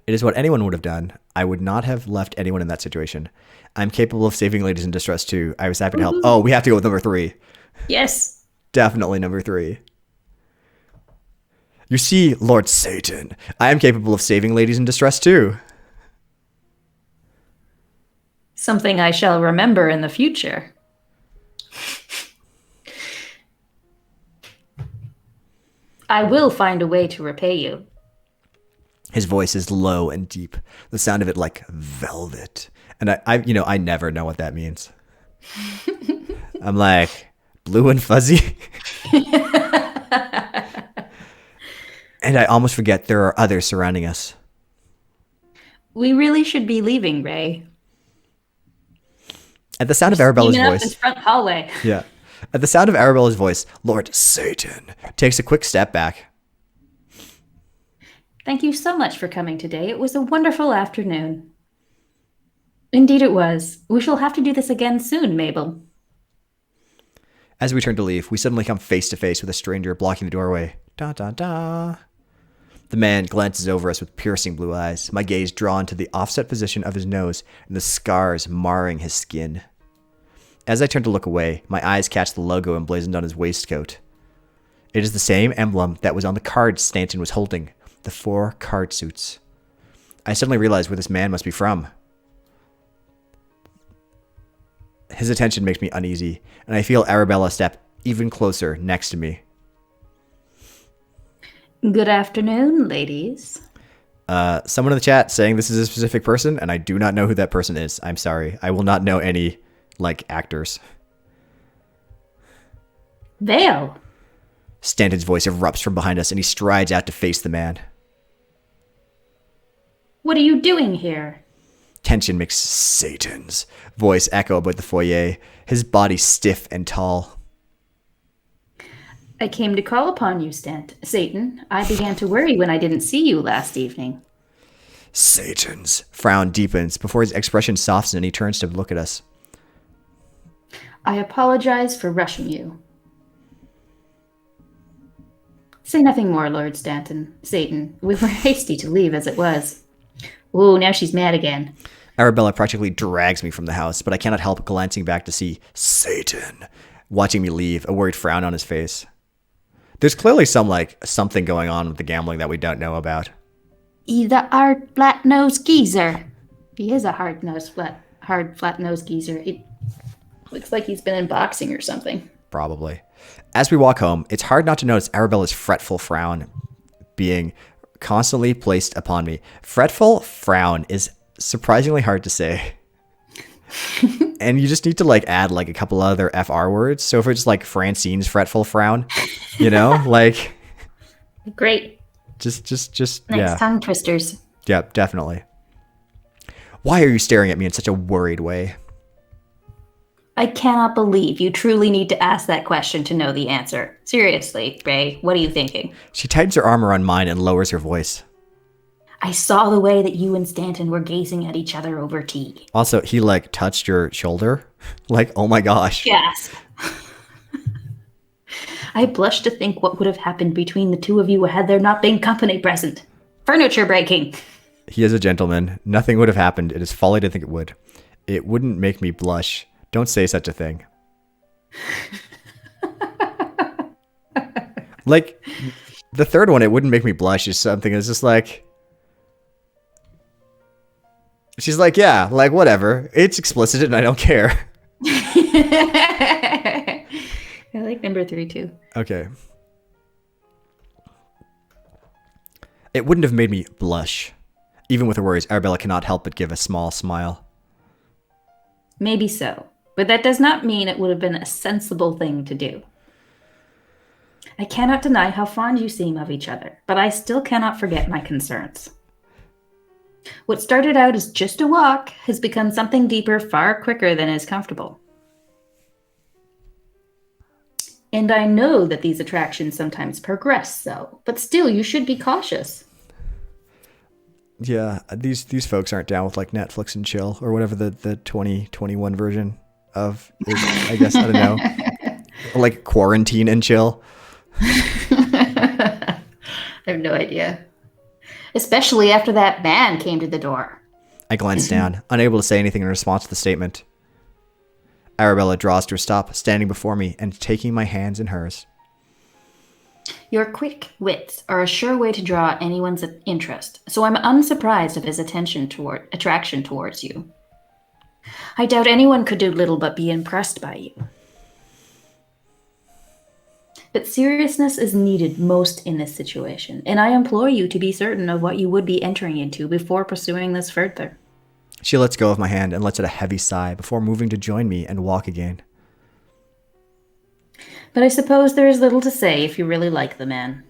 It is what anyone would have done. I would not have left anyone in that situation. I'm capable of saving ladies in distress too. I was happy to help. Oh, we have to go with number 3. Yes. Definitely number 3. You see, Lord Satan, I am capable of saving ladies in distress too. Something I shall remember in the future. I will find a way to repay you. His voice is low and deep, the sound of it like velvet. And I never know what that means. I'm like, blue and fuzzy. And I almost forget there are others surrounding us. We really should be leaving, Ray. At the sound of Arabella's Up voice. this front hallway. Yeah. At the sound of Arabella's voice, Lord Satan takes a quick step back. Thank you so much for coming today. It was a wonderful afternoon. Indeed it was. We shall have to do this again soon, Mabel. As we turn to leave, we suddenly come face to face with a stranger blocking the doorway. Da da da. The man glances over us with piercing blue eyes, my gaze drawn to the offset position of his nose and the scars marring his skin. As I turn to look away, my eyes catch the logo emblazoned on his waistcoat. It is the same emblem that was on the cards Stanton was holding, the 4 card suits. I suddenly realize where this man must be from. His attention makes me uneasy, and I feel Arabella step even closer next to me. Good afternoon, ladies. Someone in the chat saying this is a specific person, and I do not know who that person is. I'm sorry. I will not know any, actors. Vale. Stanton's voice erupts from behind us, and he strides out to face the man. What are you doing here? Tension makes Satan's voice echo about the foyer, his body stiff and tall. I came to call upon you, Satan. I began to worry when I didn't see you last evening. Satan's frown deepens before his expression softens and he turns to look at us. I apologize for rushing you. Say nothing more, Lord Satan. We were hasty to leave as it was. Ooh, now she's mad again. Arabella practically drags me from the house, but I cannot help glancing back to see Satan watching me leave, a worried frown on his face. There's clearly something going on with the gambling that we don't know about. He's a hard, flat-nosed geezer. He is a hard, flat-nosed geezer. It looks like he's been in boxing or something. Probably. As we walk home, it's hard not to notice Arabella's fretful frown being constantly placed upon me. Fretful frown is surprisingly hard to say. And you just need to add a couple other FR words. So if it's Francine's fretful frown, Great. Just nice yeah. Tongue twisters. Yep, definitely. Why are you staring at me in such a worried way? I cannot believe you truly need to ask that question to know the answer. Seriously, Ray, what are you thinking? She tightens her arm around mine and lowers her voice. I saw the way that you and Stanton were gazing at each other over tea. Also, he touched your shoulder. Oh my gosh. Yes. I blush to think what would have happened between the two of you had there not been company present. Furniture breaking. He is a gentleman. Nothing would have happened. It is folly to think it would. It wouldn't make me blush. Don't say such a thing. The third one, it wouldn't make me blush, is something that's just she's yeah, whatever. It's explicit and I don't care. I like number 3 too. Okay. It wouldn't have made me blush. Even with her worries, Arabella cannot help but give a small smile. Maybe so, but that does not mean it would have been a sensible thing to do. I cannot deny how fond you seem of each other, but I still cannot forget my concerns. What started out as just a walk has become something deeper far quicker than is comfortable. And I know that these attractions sometimes progress, though, but still you should be cautious. Yeah, these folks aren't down with Netflix and chill or whatever the 2021 version of is, I guess, I don't know. Quarantine and chill. I have no idea. Especially after that man came to the door. I glanced down, unable to say anything in response to the statement. Arabella draws to a stop, standing before me and taking my hands in hers. Your quick wits are a sure way to draw anyone's interest, so I'm unsurprised of his attraction towards you. I doubt anyone could do little but be impressed by you. But seriousness is needed most in this situation, and I implore you to be certain of what you would be entering into before pursuing this further. She lets go of my hand and lets out a heavy sigh before moving to join me and walk again. But I suppose there is little to say if you really like the man.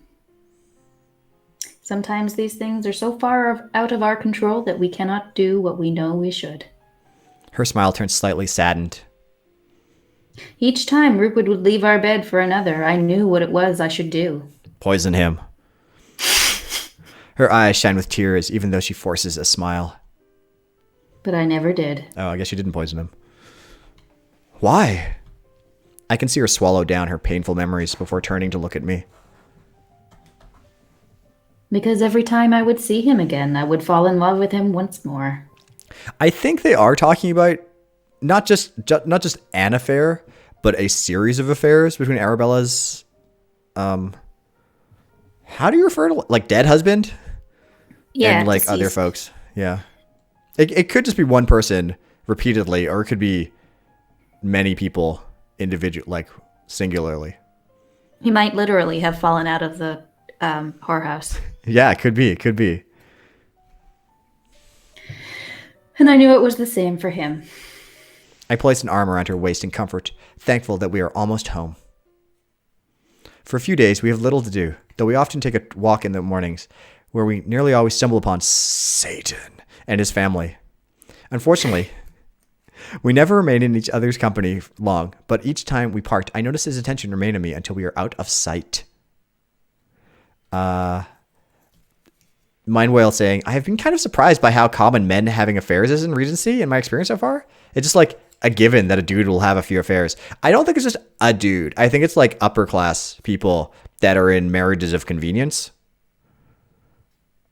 Sometimes these things are so far out of our control that we cannot do what we know we should. Her smile turns slightly saddened. Each time Rupert would leave our bed for another, I knew what it was I should do. Poison him. Her eyes shine with tears, even though she forces a smile. But I never did. Oh, I guess you didn't poison him. Why? I can see her swallow down her painful memories before turning to look at me. Because every time I would see him again, I would fall in love with him once more. I think they are talking about not just an affair, but a series of affairs between Arabella's, how do you refer to dead husband? Yeah, and other folks. Yeah. It could just be one person repeatedly, or it could be many people singularly. He might literally have fallen out of the whorehouse. Yeah, it could be. And I knew it was the same for him. I placed an arm around her waist in comfort, thankful that we are almost home. For a few days, we have little to do, though we often take a walk in the mornings, where we nearly always stumble upon Satan and his family. Unfortunately, we never remain in each other's company long, but each time we part, I notice his attention remain on me until we are out of sight. Mind Whale saying, I have been kind of surprised by how common men having affairs is in Regency in my experience so far. It's just like a given that a dude will have a few affairs. I don't think it's just a dude. I think it's like upper class people that are in marriages of convenience.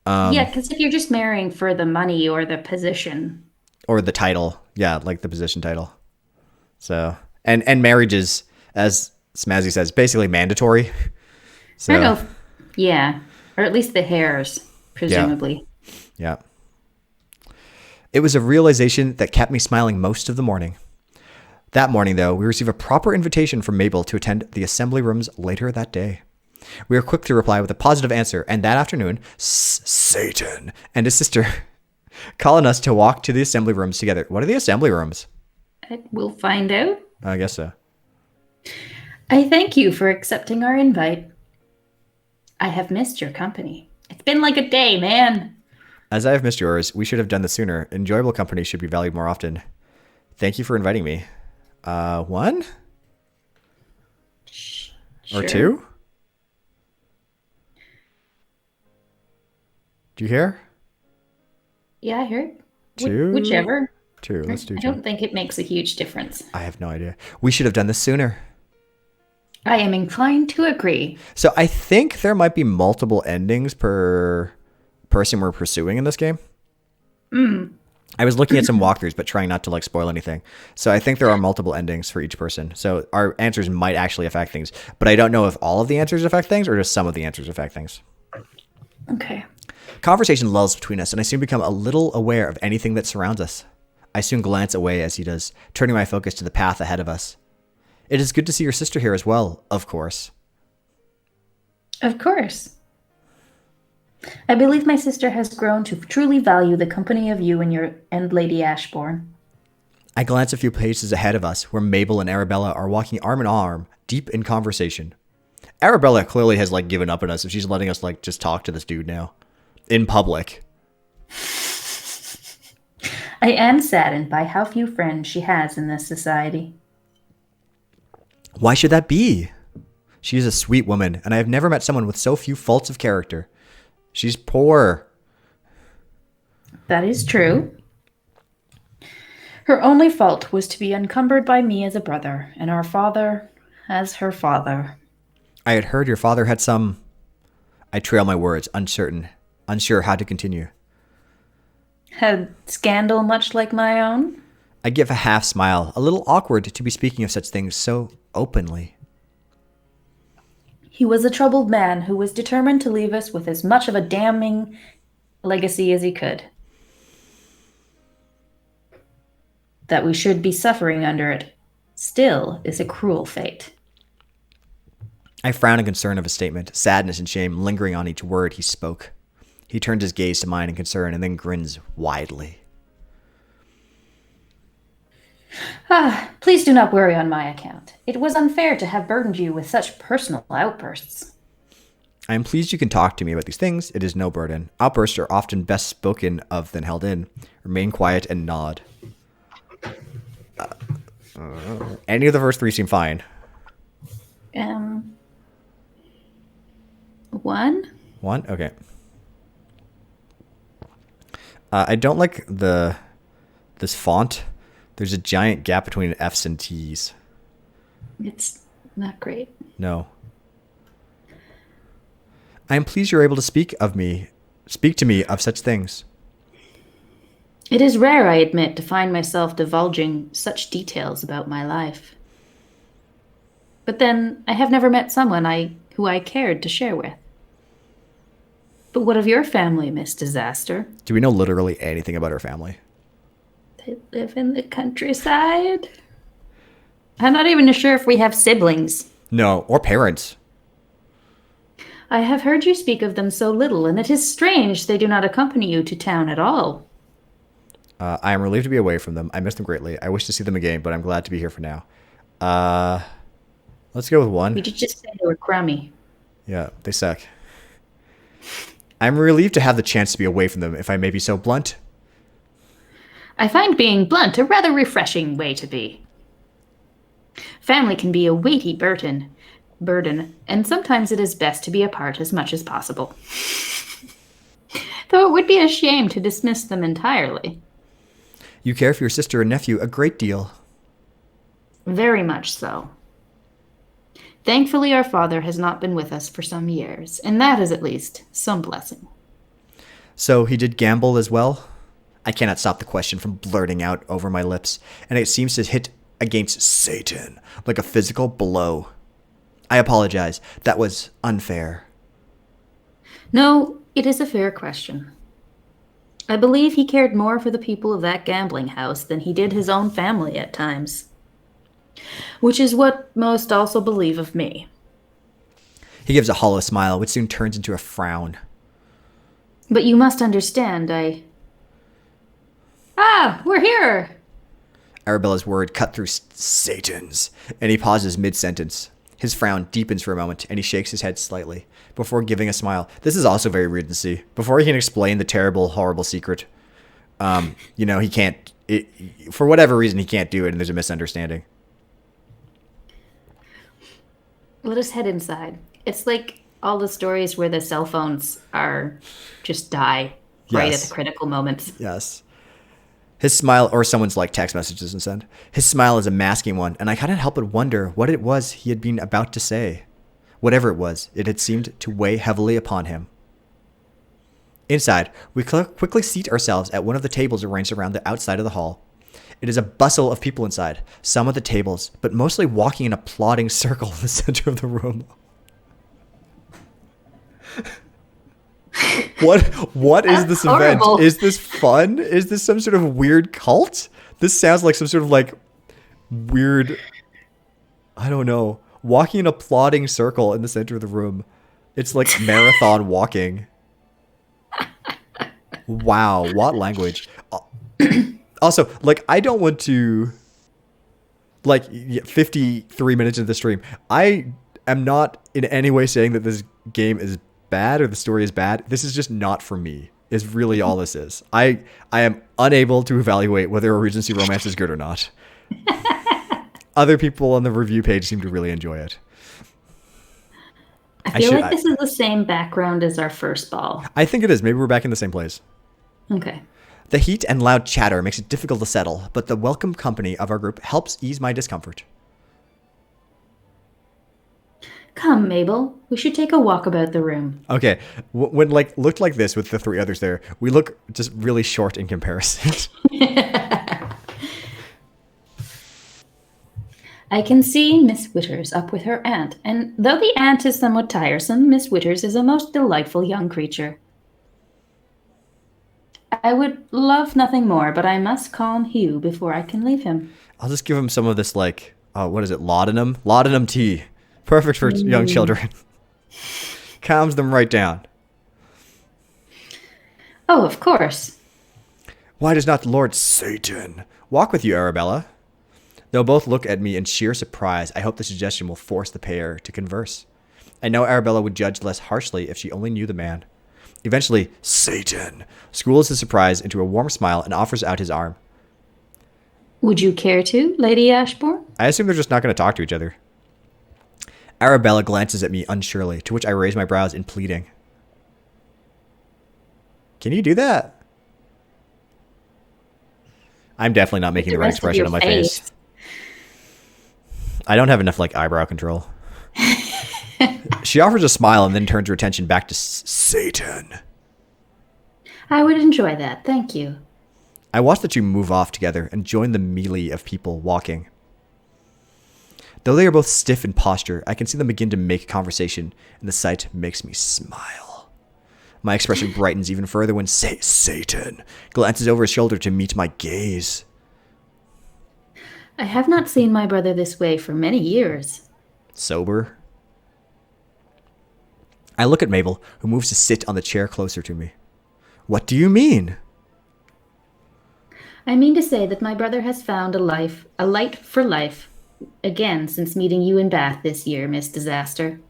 Yeah, because if you're just marrying for the money or the position. Or the title. Yeah, like the position title. So, and marriage is, as Smazzy says, basically mandatory. So, I don't know. Yeah. Or at least the hairs, presumably. Yeah. It was a realization that kept me smiling most of the morning. That morning, though, we received a proper invitation from Mabel to attend the assembly rooms later that day. We were quick to reply with a positive answer, and that afternoon, Satan and his sister calling us to walk to the assembly rooms together. What are the assembly rooms? We'll find out. I guess so. I thank you for accepting our invite. I have missed your company. It's been like a day, man. As I have missed yours, we should have done this sooner. Enjoyable company should be valued more often. Thank you for inviting me. One? Sure. Or two? Do you hear? Yeah, I heard. Two? Whichever. Two. Let's do I two. don't think it makes a huge difference. I have no idea. We should have done this sooner. I am inclined to agree. So I think there might be multiple endings per person we're pursuing in this game. I was looking at some walkthroughs, but trying not to like spoil anything. So I think there are multiple endings for each person. So our answers might actually affect things, but I don't know if all of the answers affect things or just some of the answers affect things. Okay. Conversation lulls between us, and I soon become a little aware of anything that surrounds us. I soon glance away as he does, turning my focus to the path ahead of us. It is good to see your sister here as well, of course. Of course. I believe my sister has grown to truly value the company of you and Lady Ashbourne. I glance a few paces ahead of us, where Mabel and Arabella are walking arm in arm, deep in conversation. Arabella clearly has like given up on us if she's letting us like just talk to this dude now. In public. I am saddened by how few friends she has in this society. Why should that be? She is a sweet woman, and I have never met someone with so few faults of character. She's poor. That is true. Her only fault was to be encumbered by me as a brother, and our father as her father. I had heard your father had some... I trail my words, unsure how to continue. Had scandal much like my own? I give a half smile, a little awkward to be speaking of such things so openly. He was a troubled man who was determined to leave us with as much of a damning legacy as he could. That we should be suffering under it still is a cruel fate. I frown in concern of his statement, sadness and shame lingering on each word he spoke. He turns his gaze to mine in concern and then grins widely. Please do not worry on my account. It was unfair to have burdened you with such personal outbursts. I am pleased you can talk to me about these things. It is no burden. Outbursts are often best spoken of than held in. Remain quiet and nod. Any of the first three seem fine. One? One? Okay. I don't like this font. There's a giant gap between F's and T's. It's not great. No. I am pleased you're able to speak to me of such things. It is rare, I admit, to find myself divulging such details about my life. But then, I have never met someone who I cared to share with. But what of your family, Miss Disaster? Do we know literally anything about her family? They live in the countryside. I'm not even sure if we have siblings. No, or parents. I have heard you speak of them so little, and it is strange they do not accompany you to town at all. I am relieved to be away from them. I miss them greatly. I wish to see them again, but I'm glad to be here for now. Let's go with one. You did just say they were crummy. Yeah, they suck. I'm relieved to have the chance to be away from them, if I may be so blunt. I find being blunt a rather refreshing way to be. Family can be a weighty burden, and sometimes it is best to be apart as much as possible. Though it would be a shame to dismiss them entirely. You care for your sister and nephew a great deal. Very much so. Thankfully, our father has not been with us for some years, and that is at least some blessing. So he did gamble as well? I cannot stop the question from blurting out over my lips, and it seems to hit against Satan like a physical blow. I apologize. That was unfair. No, it is a fair question. I believe he cared more for the people of that gambling house than he did his own family at times. Which is what most also believe of me. He gives a hollow smile, which soon turns into a frown. But you must understand, Ah, we're here! Arabella's word cut through Satan's, and he pauses mid-sentence. His frown deepens for a moment, and he shakes his head slightly, before giving a smile. This is also very Regency. Before he can explain the terrible, horrible secret, he can't, for whatever reason, he can't do it, and there's a misunderstanding. Let us head inside. It's like all the stories where the cell phones just die right at the critical moments. Yes. His smile, or someone's like text messages and send. His smile is a masking one, and I couldn't help but wonder what it was he had been about to say. Whatever it was, it had seemed to weigh heavily upon him. Inside, we quickly seat ourselves at one of the tables arranged around the outside of the hall. It is a bustle of people inside, some at the tables, but mostly walking in a plodding circle in the center of the room. What is this horrible. event? Is this fun? Is this some sort of weird cult? This sounds like some sort of like weird, I don't know, walking in a plodding circle in the center of the room. It's like marathon walking. Wow, what language. Also, like, I don't want to, like, 53 minutes into the stream, I am not in any way saying that this game is bad or the story is bad. This is just not for me, is really all this is. I am unable to evaluate whether a Regency romance is good or not. Other people on the review page seem to really enjoy it. I feel like this is the same background as our first ball. I think it is. Maybe we're back in the same place. Okay. The heat and loud chatter makes it difficult to settle, but the welcome company of our group helps ease my discomfort. Come, Mabel. We should take a walk about the room. Okay. When looked like this with the three others there, we look just really short in comparison. I can see Miss Witters up with her aunt, and though the aunt is somewhat tiresome, Miss Witters is a most delightful young creature. I would love nothing more, but I must calm Hugh before I can leave him. I'll just give him some of this, like, what is it, laudanum? Laudanum tea. Perfect for young children. Calms them right down. Oh, of course. Why does not Lord Satan walk with you, Arabella? They'll both look at me in sheer surprise. I hope the suggestion will force the pair to converse. I know Arabella would judge less harshly if she only knew the man. Eventually, Satan schools his surprise into a warm smile and offers out his arm. Would you care to, Lady Ashbourne? I assume they're just not going to talk to each other. Arabella glances at me unsurely, to which I raise my brows in pleading. Can you do that? I'm definitely not making the right expression on my face. I don't have enough, like, eyebrow control. She offers a smile and then turns her attention back to Satan. I would enjoy that, thank you. I watch the two move off together and join the melee of people walking. Though they are both stiff in posture, I can see them begin to make conversation, and the sight makes me smile. My expression brightens even further when Satan glances over his shoulder to meet my gaze. I have not seen my brother this way for many years. Sober? I look at Mabel, who moves to sit on the chair closer to me. What do you mean? I mean to say that my brother has found a light for life, again since meeting you in Bath this year, Miss Disaster.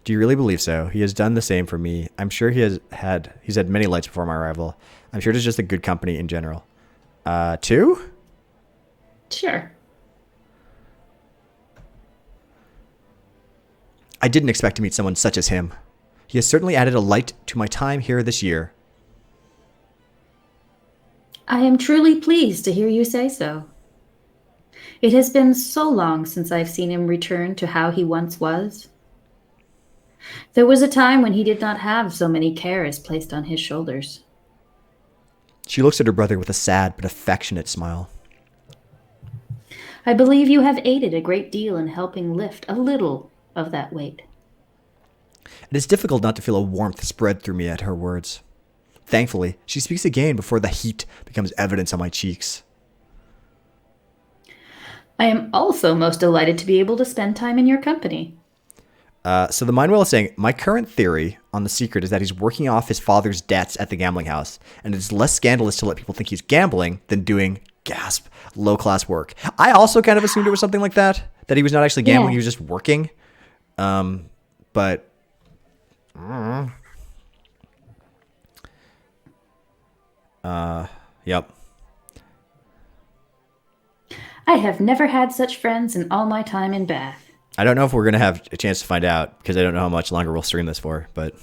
Do you really believe so? He has done the same for me. I'm sure he's had many lights before my arrival. I'm sure it's just a good company in general. Two? Sure. I didn't expect to meet someone such as him. He has certainly added a light to my time here this year. I am truly pleased to hear you say so. It has been so long since I've seen him return to how he once was. There was a time when he did not have so many cares placed on his shoulders. She looks at her brother with a sad but affectionate smile. I believe you have aided a great deal in helping lift a little of that weight. It is difficult not to feel a warmth spread through me at her words. Thankfully, she speaks again before the heat becomes evident on my cheeks. I am also most delighted to be able to spend time in your company. So the mind whale is saying, my current theory on the secret is that he's working off his father's debts at the gambling house, and it's less scandalous to let people think he's gambling than doing, gasp, low-class work. I also kind of assumed it was something like that he was not actually gambling, he was just working. But... yep. I have never had such friends in all my time in Bath. I don't know if we're going to have a chance to find out because I don't know how much longer we'll stream this for, but...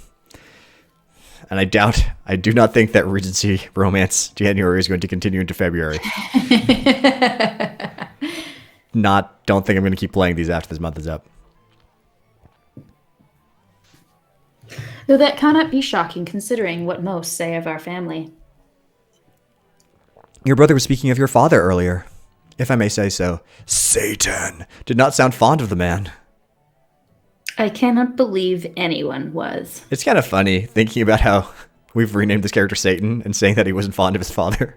And I do not think that Regency Romance January is going to continue into February. Don't think I'm going to keep playing these after this month is up. Though that cannot be shocking considering what most say of our family. Your brother was speaking of your father earlier. If I may say so. Satan did not sound fond of the man. I cannot believe anyone was. It's kind of funny thinking about how we've renamed this character Satan and saying that he wasn't fond of his father.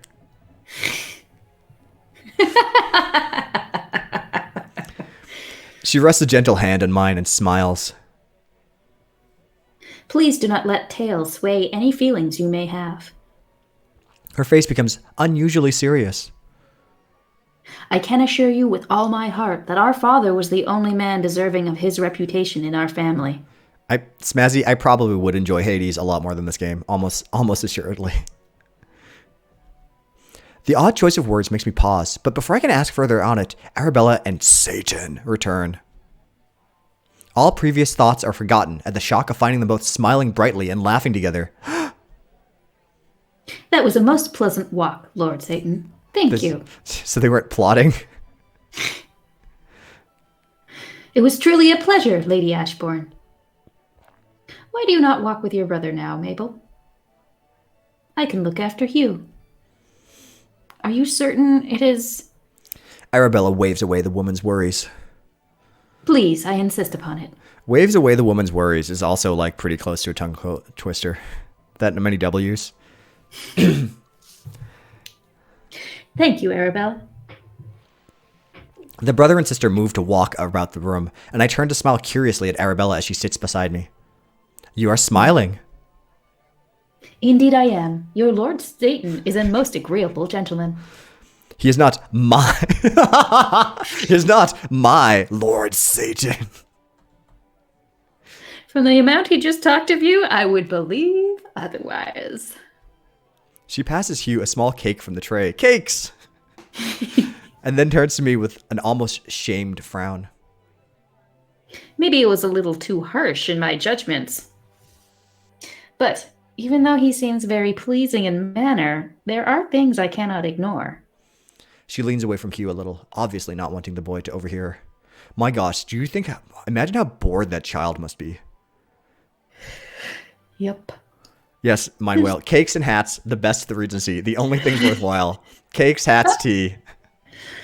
She rests a gentle hand on mine and smiles. Please do not let tales sway any feelings you may have. Her face becomes unusually serious. I can assure you with all my heart that our father was the only man deserving of his reputation in our family. Smazzy, I probably would enjoy Hades a lot more than this game, almost assuredly. The odd choice of words makes me pause, but before I can ask further on it, Arabella and Satan return. All previous thoughts are forgotten at the shock of finding them both smiling brightly and laughing together. That was a most pleasant walk, Lord Satan. Thank you. So they weren't plotting? It was truly a pleasure, Lady Ashbourne. Why do you not walk with your brother now, Mabel? I can look after Hugh. Are you certain it is... Arabella waves away the woman's worries. Please, I insist upon it. Waves away the woman's worries is also like pretty close to a tongue twister. That many W's. Thank you, Arabella. The brother and sister move to walk about the room, and I turn to smile curiously at Arabella as she sits beside me. You are smiling. Indeed I am. Your Lord Satan is a most agreeable gentleman. He is not my... He is not my Lord Satan. From the amount he just talked of you, I would believe otherwise. She passes Hugh a small cake from the tray. Cakes! And then turns to me with an almost shamed frown. Maybe it was a little too harsh in my judgments. But even though he seems very pleasing in manner, there are things I cannot ignore. She leans away from Hugh a little, obviously not wanting the boy to overhear her. My gosh, do you think... Imagine how bored that child must be. Yep. Yes, mind whale. Cakes and hats, the best of the Regency. The only things worthwhile. Cakes, hats, tea.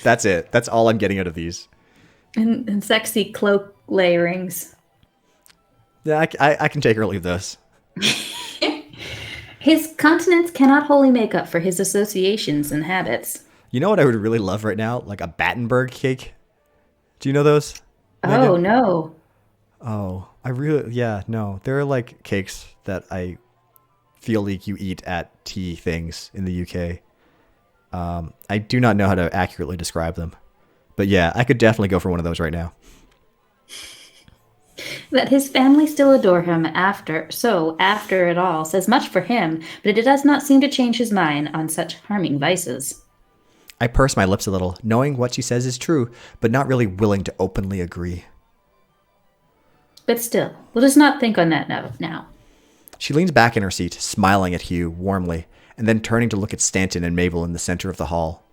That's it. That's all I'm getting out of these. And sexy cloak layerings. Yeah, I can take or leave those. His continence cannot wholly make up for his associations and habits. You know what I would really love right now? Like a Battenberg cake. Do you know those? Oh, no. Oh, no. There are like cakes that I feel like you eat at tea things in the UK. I do not know how to accurately describe them. But yeah, I could definitely go for one of those right now. That his family still adore him after it all, says much for him, but it does not seem to change his mind on such harming vices. I purse my lips a little, knowing what she says is true, but not really willing to openly agree. But still, let us not think on that note now. She leans back in her seat, smiling at Hugh warmly, and then turning to look at Stanton and Mabel in the center of the hall.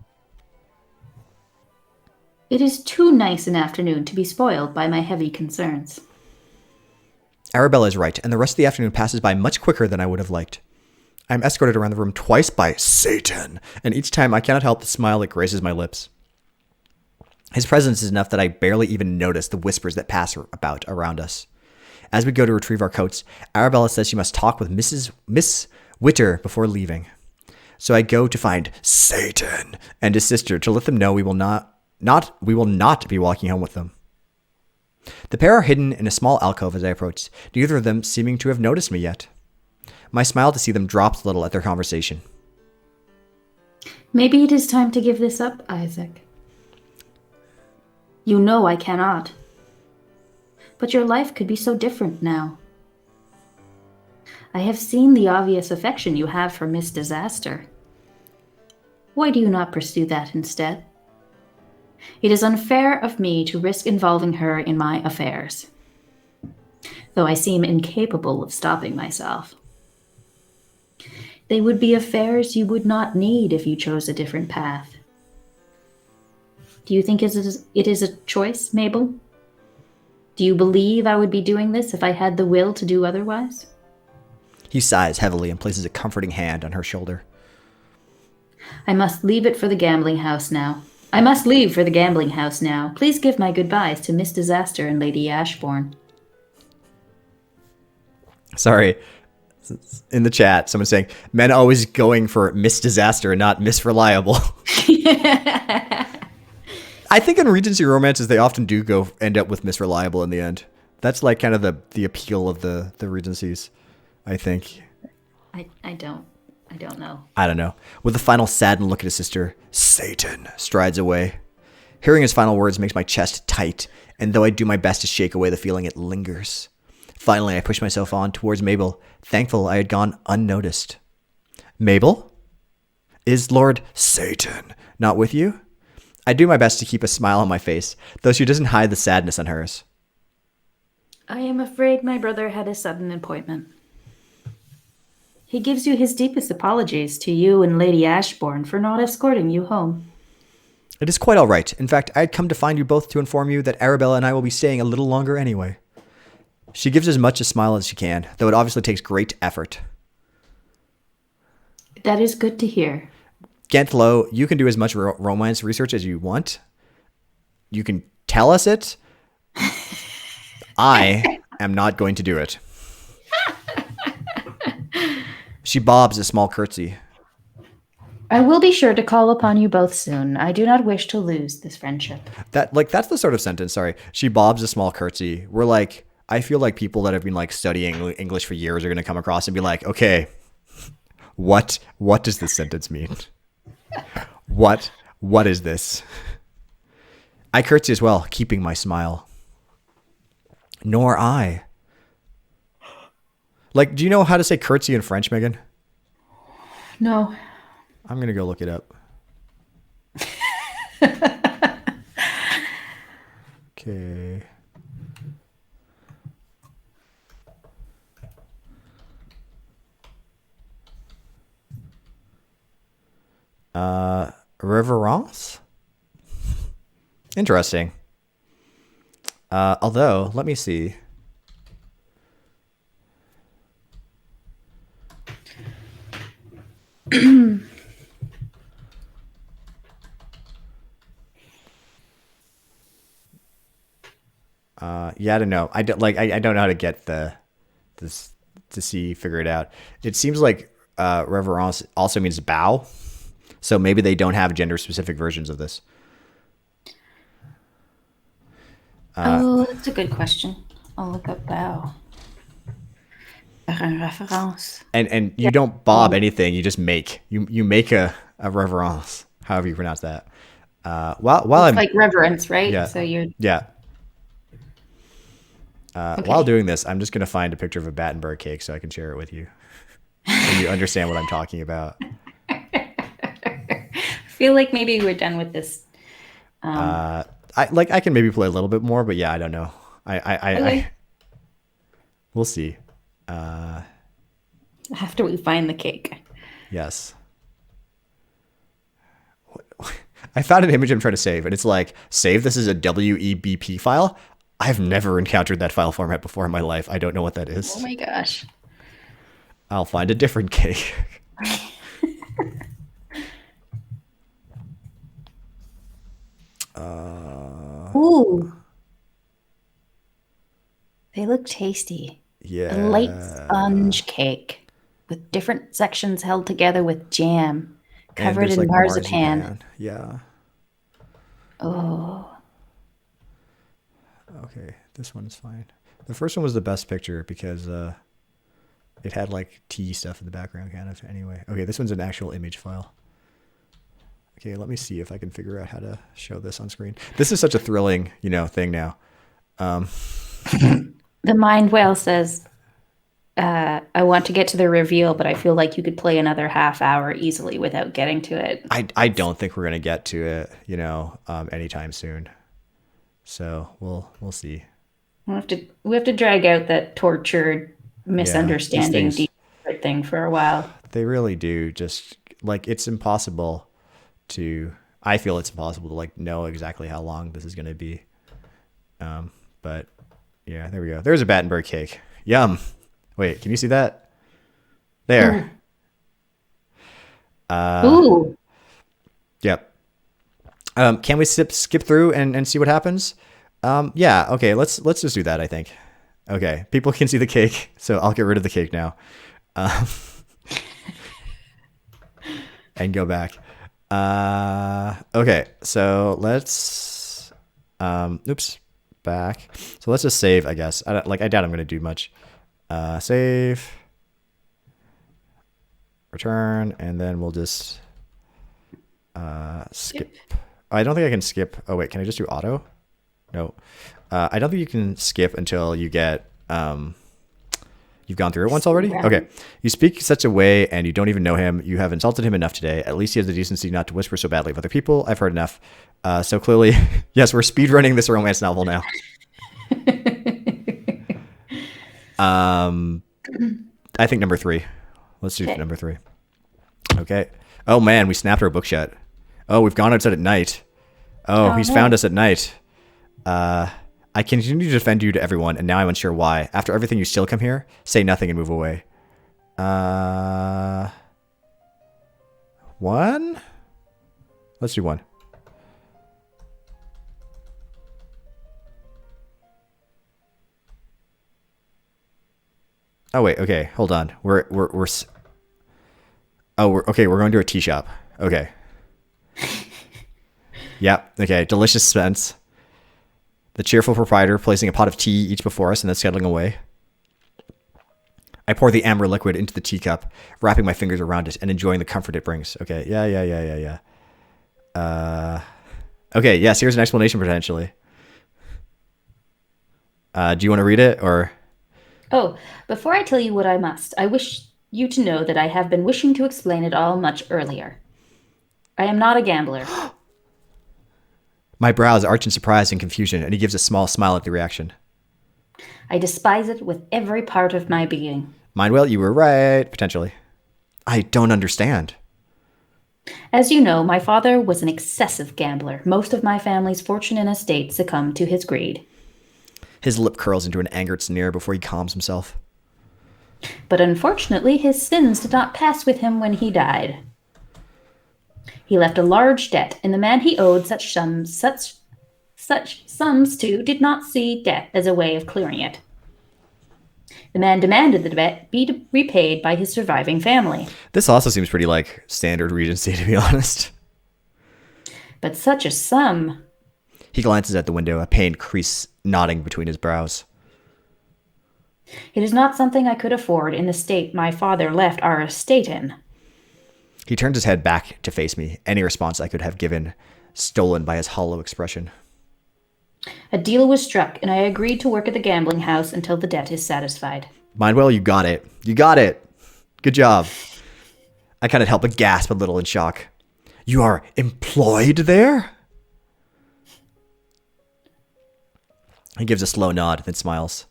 It is too nice an afternoon to be spoiled by my heavy concerns. Arabella is right, and the rest of the afternoon passes by much quicker than I would have liked. I am escorted around the room twice by Satan, and each time I cannot help the smile that graces my lips. His presence is enough that I barely even notice the whispers that pass about around us. As we go to retrieve our coats, Arabella says she must talk with Miss Witter before leaving. So I go to find Satan and his sister to let them know we will not be walking home with them. The pair are hidden in a small alcove as I approach, neither of them seeming to have noticed me yet. My smile to see them drops a little at their conversation. Maybe it is time to give this up, Isaac. You know I cannot. But your life could be so different now. I have seen the obvious affection you have for Miss Disaster. Why do you not pursue that instead? It is unfair of me to risk involving her in my affairs, though I seem incapable of stopping myself. They would be affairs you would not need if you chose a different path. Do you think it is a choice, Mabel? Do you believe I would be doing this if I had the will to do otherwise? He sighs heavily and places a comforting hand on her shoulder. I must leave it for the gambling house now. I must leave for the gambling house now. Please give my goodbyes to Miss Disaster and Lady Ashbourne. Sorry. In the chat, someone's saying, men always going for Miss Disaster and not Miss Reliable. I think in Regency romances, they often do end up with Miss Reliable in the end. That's like kind of the appeal of the Regencies, I think. I don't know. I don't know. With a final saddened look at his sister, Satan strides away. Hearing his final words makes my chest tight, and though I do my best to shake away the feeling, it lingers. Finally, I push myself on towards Mabel, thankful I had gone unnoticed. Mabel? Is Lord Satan not with you? I do my best to keep a smile on my face, though she doesn't hide the sadness on hers. I am afraid my brother had a sudden appointment. He gives you his deepest apologies to you and Lady Ashbourne for not escorting you home. It is quite all right. In fact, I had come to find you both to inform you that Arabella and I will be staying a little longer anyway. She gives as much a smile as she can, though it obviously takes great effort. That is good to hear. Gantlo, you can do as much romance research as you want. You can tell us it. I am not going to do it. She bobs a small curtsy. I will be sure to call upon you both soon. I do not wish to lose this friendship. That's the sort of sentence, sorry. She bobs a small curtsy. We're like, I feel like people that have been like studying English for years are going to come across and be like, okay, what does this sentence mean? What is this? I curtsy as well, keeping my smile. Nor I. Like, do you know how to say curtsy in French, Megan? No. I'm going to go look it up. Okay. Reverence? Interesting. Although, let me see. Yeah, I don't know. I don't know how to get this to figure it out. It seems like reverence also means bow. So maybe they don't have gender specific versions of this. That's a good question. I'll look up bow. Reference. And you don't bob anything. You just make you make a reverence, however you pronounce that. While I'm like reverence, right? Yeah. So you're Okay. While doing this, I'm just going to find a picture of a Battenberg cake so I can share it with you. So you understand what I'm talking about. I feel like maybe we're done with this. I can maybe play a little bit more, but yeah, I don't know. Okay. We'll see. After we find the cake. Yes. I found an image I'm trying to save, and it's like, save this as a WEBP file. I've never encountered that file format before in my life. I don't know what that Oh is. my gosh. I'll find a different cake. Ooh, they look tasty. A light Yeah. sponge cake with different sections held together with jam, And covered there's in like marzipan. marzipan. Yeah. Oh, Okay. This one's fine. The first one was the best picture because it had like tea stuff in the background, kind of. Anyway. Okay. This one's an actual image file. Okay. Let me see if I can figure out how to show this on screen. This is such a thrilling, thing now. the mind whale says, I want to get to the reveal, but I feel like you could play another half hour easily without getting to it. I don't think we're gonna get to it, anytime soon. So we'll see. We have to drag out that tortured Yeah, these misunderstanding things, deep thing for a while. they really do just like it's impossible to. I feel it's impossible to like know exactly how long this is gonna be. But yeah, there we go. There's a Battenberg cake. Yum. Wait, can you see that? There. Ooh, Yep. Can we skip through and see what happens? Yeah. Okay. Let's just do that. I think. Okay. People can see the cake, so I'll get rid of the cake now, and go back. Okay. So let's. Oops. Back. So let's just save. I guess. I doubt I'm gonna do much. Save. Return, and then we'll just skip. I don't think I can skip. Oh wait, can I just do auto? No. I don't think you can skip until you get you've gone through it once already. Okay. You speak such a way and you don't even know him. You have insulted him enough today. At least he has the decency not to whisper so badly of other people. I've heard enough. So clearly, yes, we're speedrunning this romance novel now. I think number 3. Let's do okay. number 3. Okay. Oh man, we snapped our book shut. Oh, we've gone outside at night. Oh, he's found us at night. I continue to defend you to everyone, and now I'm unsure why. After everything, you still come here? Say nothing and move away. 1? Let's do 1. Oh wait, okay, hold on. We're okay. We're going to a tea shop. Okay. Yep. Okay. Delicious scents. The cheerful proprietor placing a pot of tea each before us and then scuttling away. I pour the amber liquid into the teacup, wrapping my fingers around it and enjoying the comfort it brings. Okay. Yeah. Okay. Yes. Here's an explanation potentially. Do you want to read it or? Oh, before I tell you what I must, I wish you to know that I have been wishing to explain it all much earlier. I am not a gambler. My brows arch in surprise and confusion, and he gives a small smile at the reaction. I despise it with every part of my being. Mind well, you were right, potentially. I don't understand. As you know, my father was an excessive gambler. Most of my family's fortune and estate succumbed to his greed. His lip curls into an angered sneer before he calms himself. But unfortunately, his sins did not pass with him when he died. He left a large debt, and the man he owed such sums to did not see death as a way of clearing it. The man demanded the debt be repaid by his surviving family. This also seems pretty like standard Regency, to be honest. But such a sum. He glances at the window, a pained crease knotting between his brows. It is not something I could afford in the state my father left our estate in. He turns his head back to face me, any response I could have given stolen by his hollow expression. A deal was struck, and I agreed to work at the gambling house until the debt is satisfied. Mind well, you got it. You got it. Good job. I couldn't help but gasp a little in shock. You are employed there? He gives a slow nod, then smiles.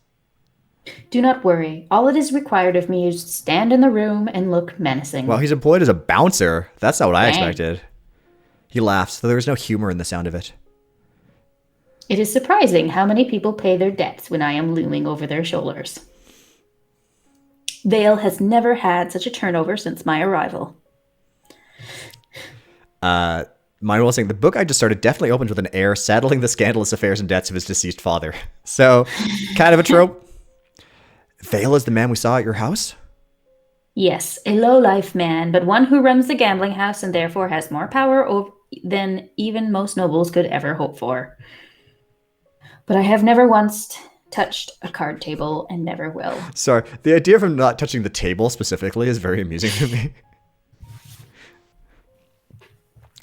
Do not worry. All it is required of me is to stand in the room and look Well, menacing. he's employed as a bouncer. That's not what I Dang. expected. He laughs, though there was no humor in the sound of it. It is surprising how many people pay their debts when I am looming over their shoulders. Vale has never had such a turnover since my arrival. Mine was saying the book I just started definitely opens with an heir settling the scandalous affairs and debts of his deceased father. So, kind of a trope. Vale is the man we saw at your house? Yes, a low-life man, but one who runs the gambling house and therefore has more power than even most nobles could ever hope for. But I have never once touched a card table and never will. Sorry, the idea of him not touching the table specifically is very amusing to me.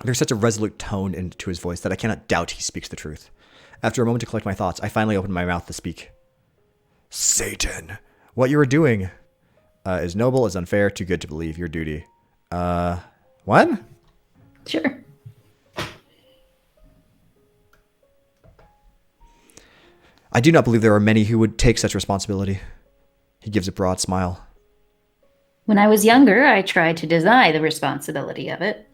There's such a resolute tone into his voice that I cannot doubt he speaks the truth. After a moment to collect my thoughts, I finally opened my mouth to speak. Satan, what you are doing is noble, is unfair, too good to believe your duty. What? Sure. I do not believe there are many who would take such responsibility. He gives a broad smile. When I was younger, I tried to deny the responsibility of it.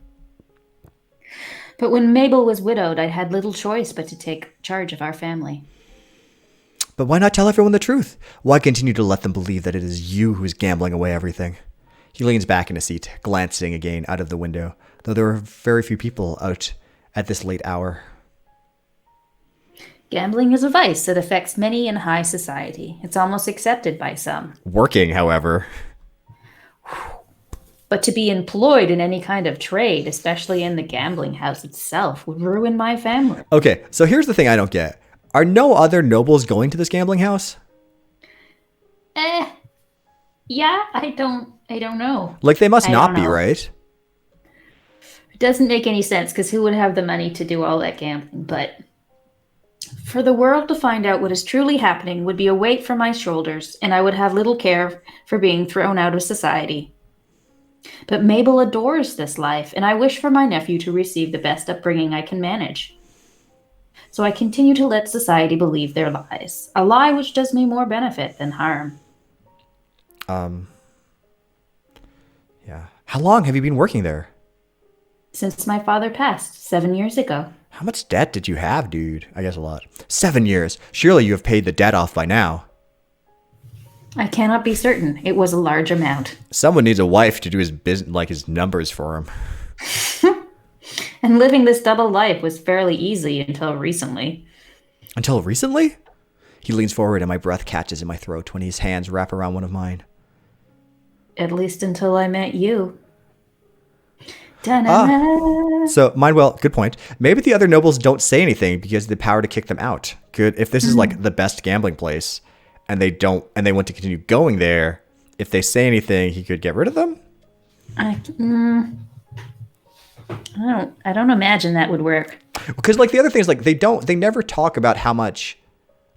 But when Mabel was widowed, I had little choice but to take charge of our family. But why not tell everyone the truth? Why continue to let them believe that it is you who is gambling away everything? He leans back in his seat, glancing again out of the window, though there are very few people out at this late hour. Gambling is a vice that affects many in high society. It's almost accepted by some. Working, however. But to be employed in any kind of trade, especially in the gambling house itself, would ruin my family. Okay, so here's the thing I don't get. Are no other nobles going to this gambling house? Yeah, I don't know. Like, they must I not don't be, know. right? It doesn't make any sense because who would have the money to do all that gambling? But for the world to find out what is truly happening would be a weight from my shoulders, and I would have little care for being thrown out of society. But Mabel adores this life, and I wish for my nephew to receive the best upbringing I can manage. So I continue to let society believe their lies, a lie which does me more benefit than harm. Yeah. How long have you been working there? Since my father passed 7 years ago. How much debt did you have, dude? I guess a lot. 7 years. Surely you have paid the debt off by now. I cannot be certain. It was a large amount. Someone needs a wife to do his business, like his numbers for him. And living this double life was fairly easy until recently. Until recently? He leans forward and my breath catches in my throat when his hands wrap around one of mine. At least until I met you. Da-na-na. So, Mindwell, good point. Maybe the other nobles don't say anything because of the power to kick them out. Good. If this is like the best gambling place and they want to continue going there, if they say anything, he could get rid of them? I don't imagine that would work. Because like the other thing is like they never talk about how much,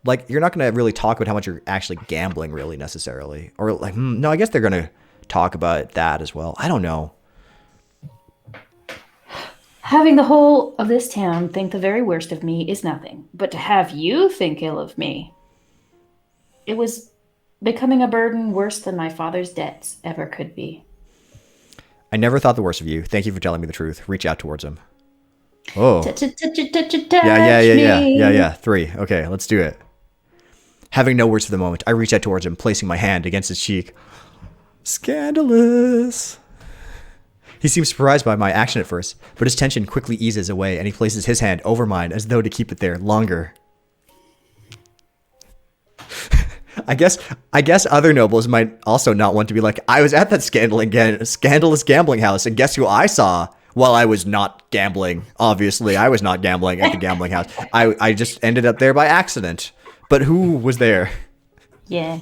like you're not going to really talk about how much you're actually gambling really necessarily. Or like, no, I guess they're going to talk about that as well. I don't know. Having the whole of this town think the very worst of me is nothing. But to have you think ill of me, it was becoming a burden worse than my father's debts ever could be. I never thought the worst of you. Thank you for telling me the truth. Reach out towards him. Oh. Yeah. 3. Okay, let's do it. Having no words for the moment, I reach out towards him, placing my hand against his cheek. Scandalous. He seems surprised by my action at first, but his tension quickly eases away and he places his hand over mine as though to keep it there longer. I guess other nobles might also not want to be like, I was at that scandalous gambling house, and guess who I saw while I was not gambling? Obviously, I was not gambling at the gambling house. I just ended up there by accident. But who was there? Yeah.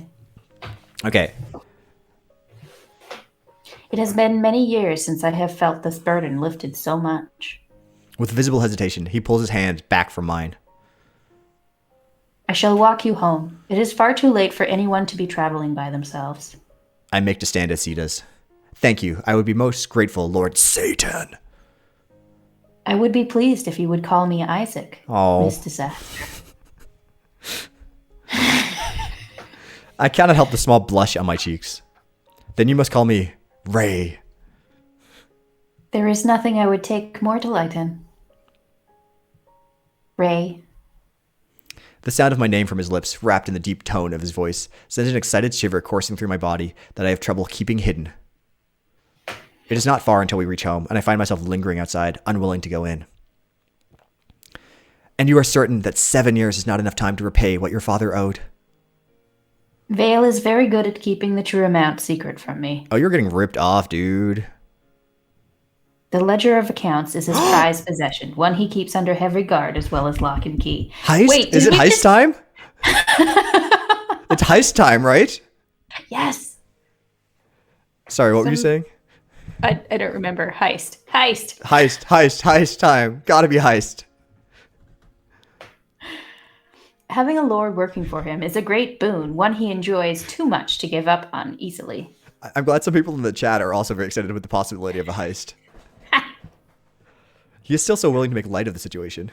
Okay. It has been many years since I have felt this burden lifted so much. With visible hesitation, he pulls his hand back from mine. I shall walk you home. It is far too late for anyone to be traveling by themselves. I make to stand as he does. Thank you. I would be most grateful, Lord Satan. I would be pleased if you would call me Isaac, Oh. Miss Disaster. I cannot help the small blush on my cheeks. Then you must call me Ray. There is nothing I would take more delight in. Ray. The sound of my name from his lips, wrapped in the deep tone of his voice, sends an excited shiver coursing through my body that I have trouble keeping hidden. It is not far until we reach home, and I find myself lingering outside, unwilling to go in. And you are certain that 7 years is not enough time to repay what your father owed? Vale is very good at keeping the true amount secret from me. Oh, you're getting ripped off, dude. The ledger of accounts is his prized possession, one he keeps under heavy guard as well as lock and key. Heist? Wait, is it heist time? It's heist time, right? Yes. Sorry, what were you saying? I don't remember. Heist. Heist time. Gotta be heist. Having a lord working for him is a great boon, one he enjoys too much to give up on easily. I'm glad some people in the chat are also very excited with the possibility of a heist. He is still so willing to make light of the situation.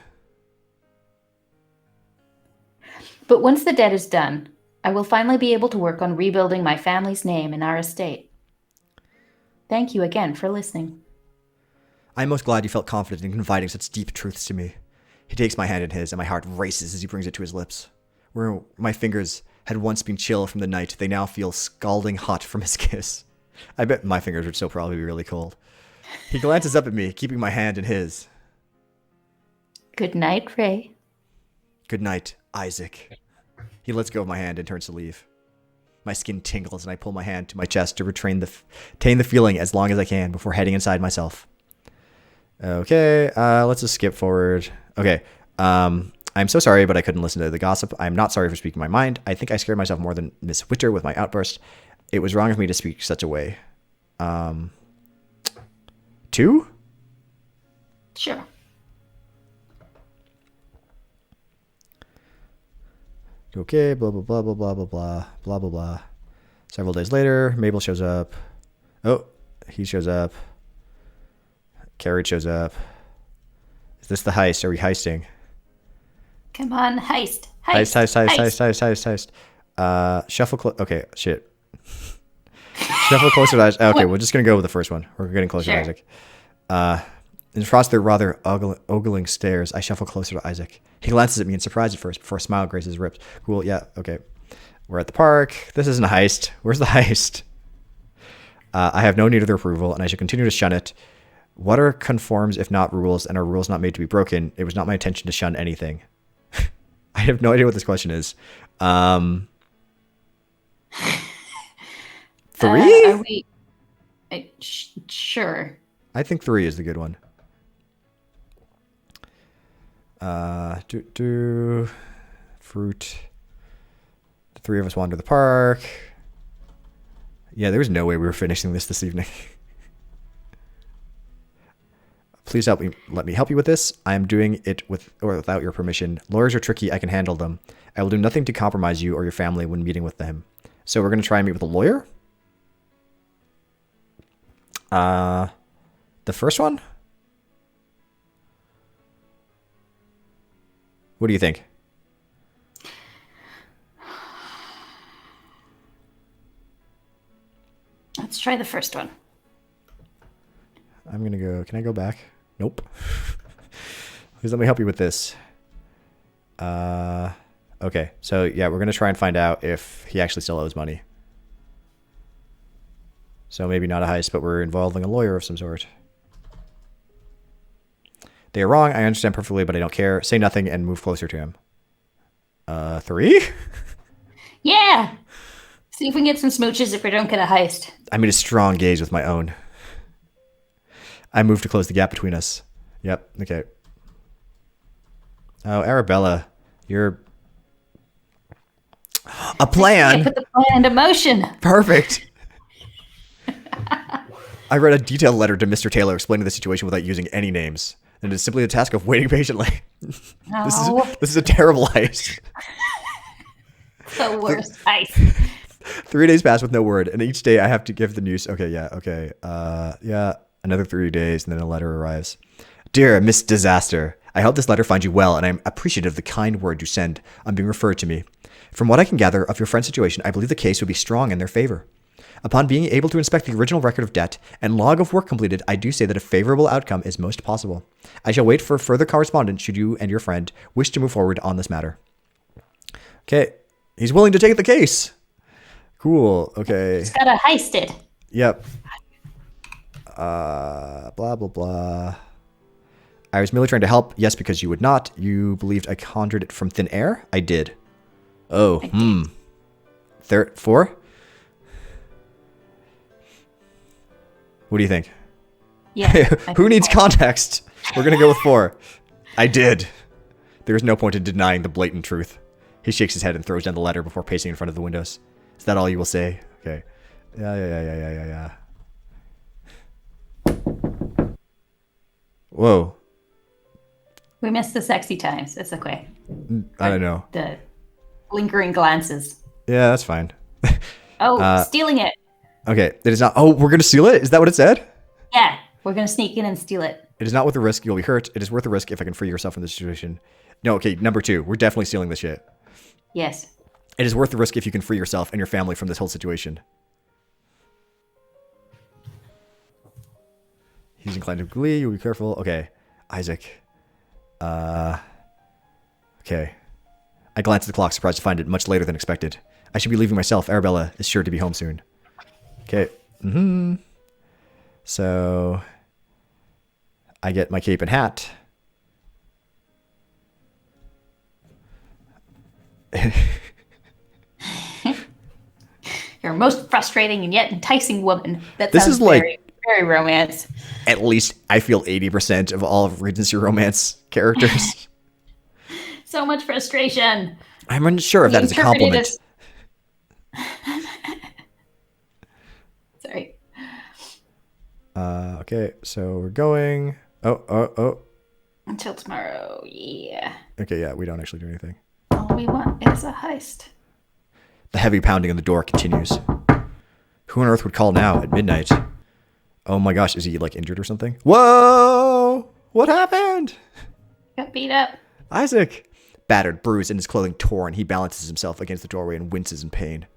But once the debt is done, I will finally be able to work on rebuilding my family's name in our estate. Thank you again for listening. I'm most glad you felt confident in confiding such deep truths to me. He takes my hand in his, and my heart races as he brings it to his lips. Where my fingers had once been chill from the night, they now feel scalding hot from his kiss. I bet my fingers would still probably be really cold. He glances up at me, keeping my hand in his. Good night, Ray. Good night, Isaac. He lets go of my hand and turns to leave. My skin tingles and I pull my hand to my chest to retain the feeling as long as I can before heading inside myself. Okay, let's just skip forward. Okay, I'm so sorry, but I couldn't listen to the gossip. I'm not sorry for speaking my mind. I think I scared myself more than Miss Witter with my outburst. It was wrong of me to speak such a way. 2? Sure. Okay, blah, blah, blah, blah, blah, blah, blah, blah, blah, blah. Several days later, Mabel shows up. Oh, he shows up. Carrie shows up. Is this the heist? Are we heisting? Come on, heist. Heist. Shuffle okay, shit. Shuffle closer to Isaac. Okay, we're just going to go with the first one. We're getting closer to Isaac. Across the rather ogling stairs, I shuffle closer to Isaac. He glances at me in surprise at first, before a smile graces his lips. Cool, yeah, okay. We're at the park. This isn't a heist. Where's the heist? I have no need of their approval, and I should continue to shun it. What are conforms if not rules, and are rules not made to be broken? It was not my intention to shun anything. I have no idea what this question is. 3? Are we... sure. I think 3 is the good one. Fruit. The 3 of us wander the park. Yeah, there was no way we were finishing this evening. Please help me. Let me help you with this. I am doing it with or without your permission. Lawyers are tricky. I can handle them. I will do nothing to compromise you or your family when meeting with them. So we're going to try and meet with a lawyer? The first one? What do you think? Let's try the first one. I'm going to go... Can I go back? Nope. Please let me help you with this. Okay. So, yeah, we're going to try and find out if he actually still owes money. So maybe not a heist, but we're involving a lawyer of some sort. They are wrong. I understand perfectly, but I don't care. Say nothing and move closer to him. 3? Yeah! See if we can get some smooches if we don't get a heist. I made a strong gaze with my own. I moved to close the gap between us. Yep, okay. Oh, Arabella, you're... A plan! I put the plan into motion. Perfect! I read a detailed letter to Mr. Taylor explaining the situation without using any names. And it is simply the task of waiting patiently. No. This is a terrible heist. The worst heist. 3 days pass with no word, and each day I have to give the news. Okay, yeah, okay. Yeah, another 3 days, and then a letter arrives. Dear Miss Disaster, I hope this letter finds you well, and I am appreciative of the kind word you send on being referred to me. From what I can gather of your friend's situation, I believe the case would be strong in their favor. Upon being able to inspect the original record of debt and log of work completed, I do say that a favorable outcome is most possible. I shall wait for further correspondence should you and your friend wish to move forward on this matter. Okay. He's willing to take the case. Cool. Okay. Just gotta heist it. Yep. Blah, blah, blah. I was merely trying to help. Yes, because you would not. You believed I conjured it from thin air? I did. Oh, Third, 4? What do you think? Yeah. Who needs context? We're going to go with 4. I did. There is no point in denying the blatant truth. He shakes his head and throws down the letter before pacing in front of the windows. Is that all you will say? Okay. Yeah. Whoa. We missed the sexy times. It's okay. I don't know. The lingering glances. Yeah, that's fine. Oh, stealing it. Okay. It is not. Oh, we're going to steal it? Is that what it said? Yeah, we're going to sneak in and steal it. It is not worth the risk. You'll be hurt. It is worth the risk if I can free yourself from this situation. No, okay. Number 2. We're definitely stealing this shit. Yes. It is worth the risk if you can free yourself and your family from this whole situation. He's inclined to glee. You'll be careful. Okay. Isaac. Okay. I glance at the clock, surprised to find it much later than expected. I should be leaving myself. Arabella is sure to be home soon. Okay. So I get my cape and hat. You're a most frustrating and yet enticing woman. That This sounds is like- very, very romance. At least I feel 80% of all of Regency romance characters. So much frustration. I'm unsure if that is a Interpreted compliment. Sorry. Okay, so we're going. Oh. Until tomorrow, yeah. Okay, yeah, we don't actually do anything. All we want is a heist. The heavy pounding on the door continues. Who on earth would call now at midnight? Oh my gosh, is he like injured or something? Whoa! What happened? Got beat up. Isaac! Battered, bruised, and his clothing torn, he balances himself against the doorway and winces in pain.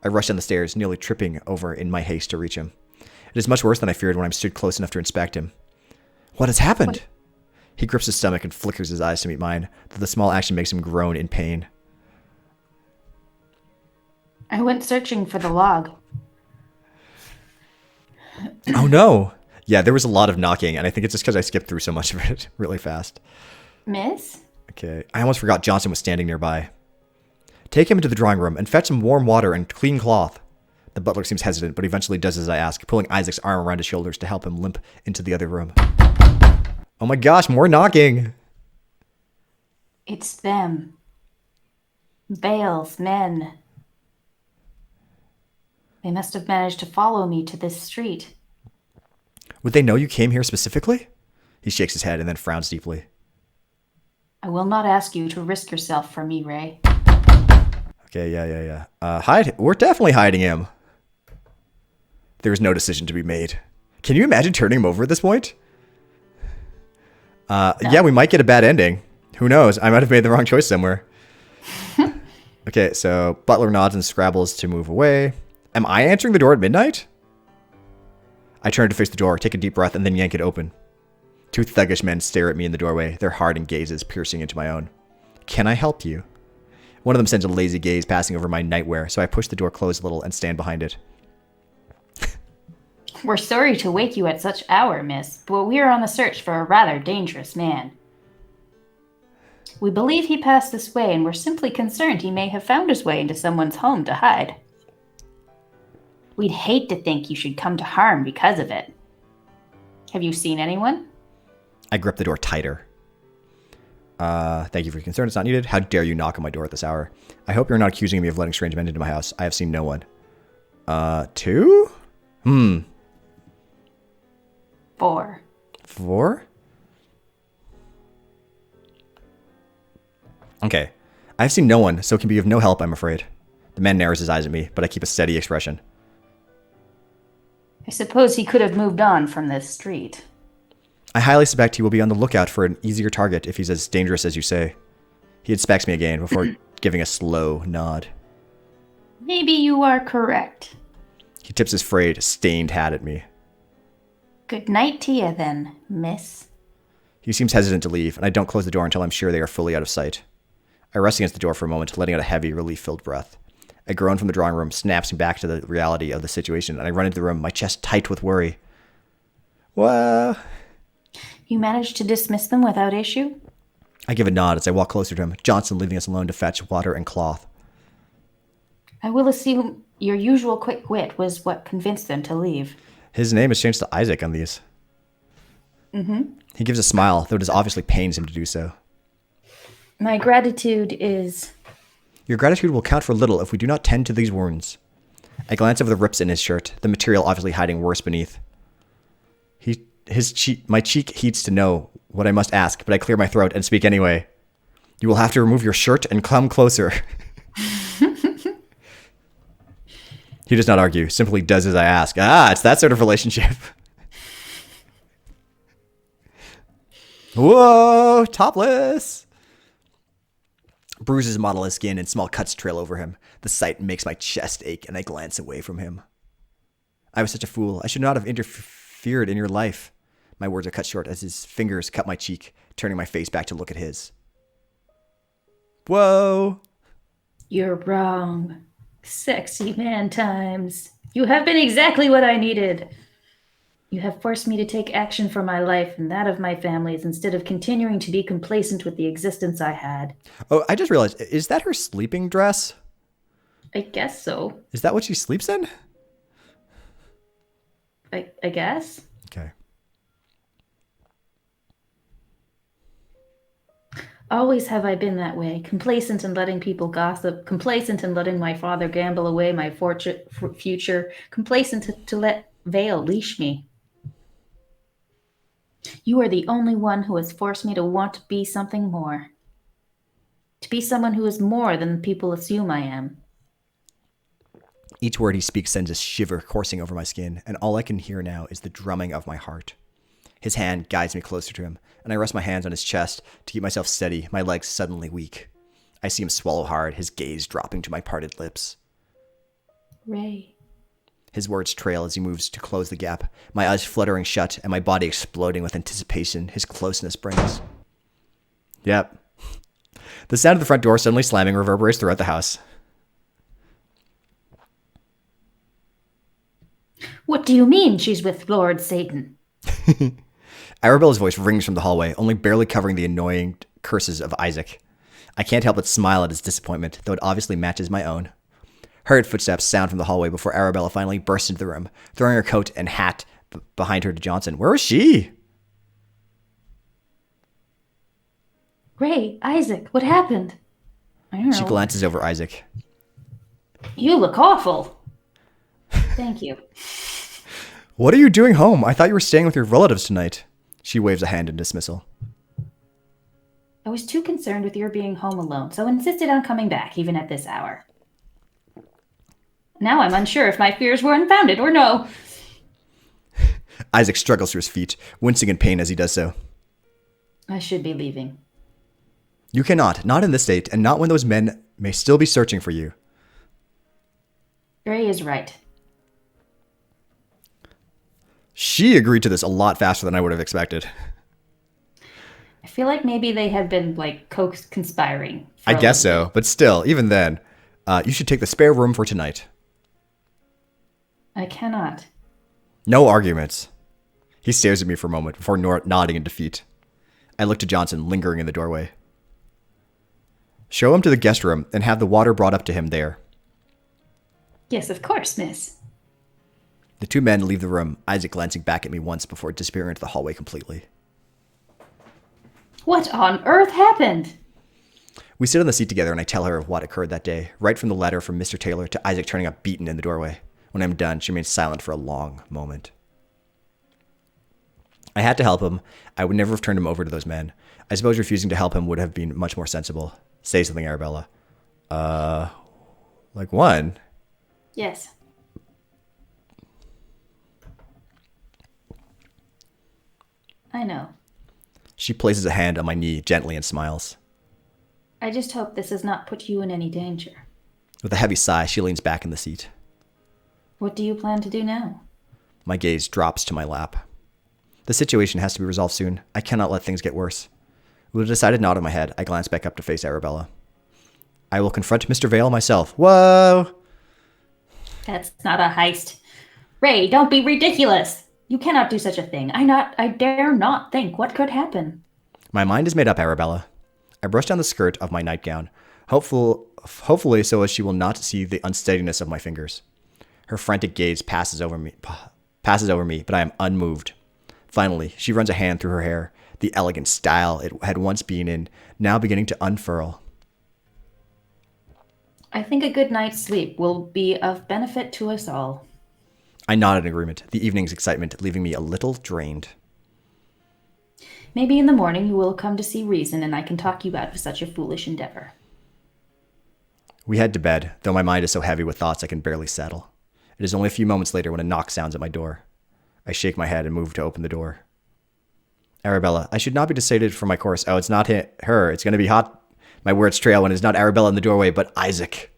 I rush down the stairs, nearly tripping over in my haste to reach him. It is much worse than I feared when I stood close enough to inspect him. What has happened? What? He grips his stomach and flickers his eyes to meet mine, though the small action makes him groan in pain. I went searching for the log. Oh no! Yeah, there was a lot of knocking, and I think it's just because I skipped through so much of it really fast. Miss? Okay, I almost forgot Johnson was standing nearby. Take him into the drawing room and fetch some warm water and clean cloth. The butler seems hesitant, but eventually does as I ask, pulling Isaac's arm around his shoulders to help him limp into the other room. Oh my gosh, more knocking! It's them. Bales, men. They must have managed to follow me to this street. Would they know you came here specifically? He shakes his head and then frowns deeply. I will not ask you to risk yourself for me, Ray. Okay, yeah. Hide. We're definitely hiding him. There is no decision to be made. Can you imagine turning him over at this point? No. Yeah, we might get a bad ending. Who knows? I might have made the wrong choice somewhere. Okay, so Butler nods and scrabbles to move away. Am I answering the door at midnight? I turn to face the door, take a deep breath, and then yank it open. Two thuggish men stare at me in the doorway, their hardened gazes piercing into my own. Can I help you? One of them sends a lazy gaze passing over my nightwear, so I push the door closed a little and stand behind it. We're sorry to wake you at such hour, miss, but we are on the search for a rather dangerous man. We believe he passed this way, and we're simply concerned he may have found his way into someone's home to hide. We'd hate to think you should come to harm because of it. Have you seen anyone? I grip the door tighter. Thank you for your concern. It's not needed. How dare you knock on my door at this hour? I hope you're not accusing me of letting strange men into my house. I have seen no one. 2? 4. 4? Okay. I've seen no one, so it can be of no help, I'm afraid. The man narrows his eyes at me, but I keep a steady expression. I suppose he could have moved on from this street. I highly suspect he will be on the lookout for an easier target if he's as dangerous as you say. He inspects me again before giving a slow nod. Maybe you are correct. He tips his frayed, stained hat at me. Good night to you then, miss. He seems hesitant to leave, and I don't close the door until I'm sure they are fully out of sight. I rest against the door for a moment, letting out a heavy, relief-filled breath. A groan from the drawing room snaps me back to the reality of the situation, and I run into the room, my chest tight with worry. Whoa. You managed to dismiss them without issue? I give a nod as I walk closer to him, Johnson leaving us alone to fetch water and cloth. I will assume your usual quick wit was what convinced them to leave. His name is changed to Isaac on these. He gives a smile, though it obviously pains him to do so. My gratitude is... Your gratitude will count for little if we do not tend to these wounds. I glance over the rips in his shirt, the material obviously hiding worse beneath. My cheek heats to know what I must ask, but I clear my throat and speak anyway. You will have to remove your shirt and come closer. He does not argue, simply does as I ask. It's that sort of relationship. Whoa, topless. Bruises mottle his skin and small cuts trail over him. The sight makes my chest ache and I glance away from him. I was such a fool. I should not have interfered in your life. My words are cut short as his fingers cut my cheek, turning my face back to look at his. Whoa. You're wrong. Sexy man times. You have been exactly what I needed. You have forced me to take action for my life and that of my family's instead of continuing to be complacent with the existence I had. Oh, I just realized, is that her sleeping dress? I guess so. Is that what she sleeps in? I guess. Okay. Always have I been that way, complacent in letting people gossip, complacent in letting my father gamble away my future, complacent to let Vale leash me. You are the only one who has forced me to want to be something more. To be someone who is more than people assume I am. Each word he speaks sends a shiver coursing over my skin, and all I can hear now is the drumming of my heart. His hand guides me closer to him, and I rest my hands on his chest to keep myself steady, my legs suddenly weak. I see him swallow hard, his gaze dropping to my parted lips. Ray. His words trail as he moves to close the gap, my eyes fluttering shut and my body exploding with anticipation his closeness brings. Yep. The sound of the front door suddenly slamming reverberates throughout the house. What do you mean she's with Lord Satan? Arabella's voice rings from the hallway, only barely covering the annoying curses of Isaac. I can't help but smile at his disappointment, though it obviously matches my own. Hurried footsteps sound from the hallway before Arabella finally bursts into the room, throwing her coat and hat behind her to Johnson. Where was she? Ray, Isaac, what happened? I don't know. She glances over Isaac. You look awful. Thank you. What are you doing home? I thought you were staying with your relatives tonight. She waves a hand in dismissal. I was too concerned with your being home alone, so insisted on coming back, even at this hour. Now I'm unsure if my fears were unfounded or no. Isaac struggles to his feet, wincing in pain as he does so. I should be leaving. You cannot, not in this state, and not when those men may still be searching for you. Ray is right. She agreed to this a lot faster than I would have expected. I feel like maybe they have been, conspiring. I guess so, but still, even then, you should take the spare room for tonight. I cannot. No arguments. He stares at me for a moment before nodding in defeat. I look to Johnson, lingering in the doorway. Show him to the guest room and have the water brought up to him there. Yes, of course, miss. The two men leave the room, Isaac glancing back at me once before disappearing into the hallway completely. What on earth happened? We sit on the seat together and I tell her of what occurred that day, right from the letter from Mr. Taylor to Isaac turning up beaten in the doorway. When I'm done, she remains silent for a long moment. I had to help him. I would never have turned him over to those men. I suppose refusing to help him would have been much more sensible. Say something, Arabella. Like one? Yes. I know. She places a hand on my knee gently and smiles. I just hope this has not put you in any danger. With a heavy sigh, she leans back in the seat. What do you plan to do now? My gaze drops to my lap. The situation has to be resolved soon. I cannot let things get worse. With a decided nod in my head, I glance back up to face Arabella. I will confront Mr. Vale myself. Whoa! That's not a heist. Ray, don't be ridiculous. You cannot do such a thing. I dare not think what could happen. My mind is made up, Arabella. I brush down the skirt of my nightgown, hopefully so as she will not see the unsteadiness of my fingers. Her frantic gaze passes over me, but I am unmoved. Finally, she runs a hand through her hair, the elegant style it had once been in, now beginning to unfurl. I think a good night's sleep will be of benefit to us all. I nod in agreement, the evening's excitement leaving me a little drained. Maybe in the morning you will come to see reason and I can talk you out of such a foolish endeavor. We head to bed, though my mind is so heavy with thoughts I can barely settle. It is only a few moments later when a knock sounds at my door. I shake my head and move to open the door. Arabella, I should not be decided for my course. Oh, it's not her. It's going to be hot. My words trail when it's not Arabella in the doorway, but Isaac.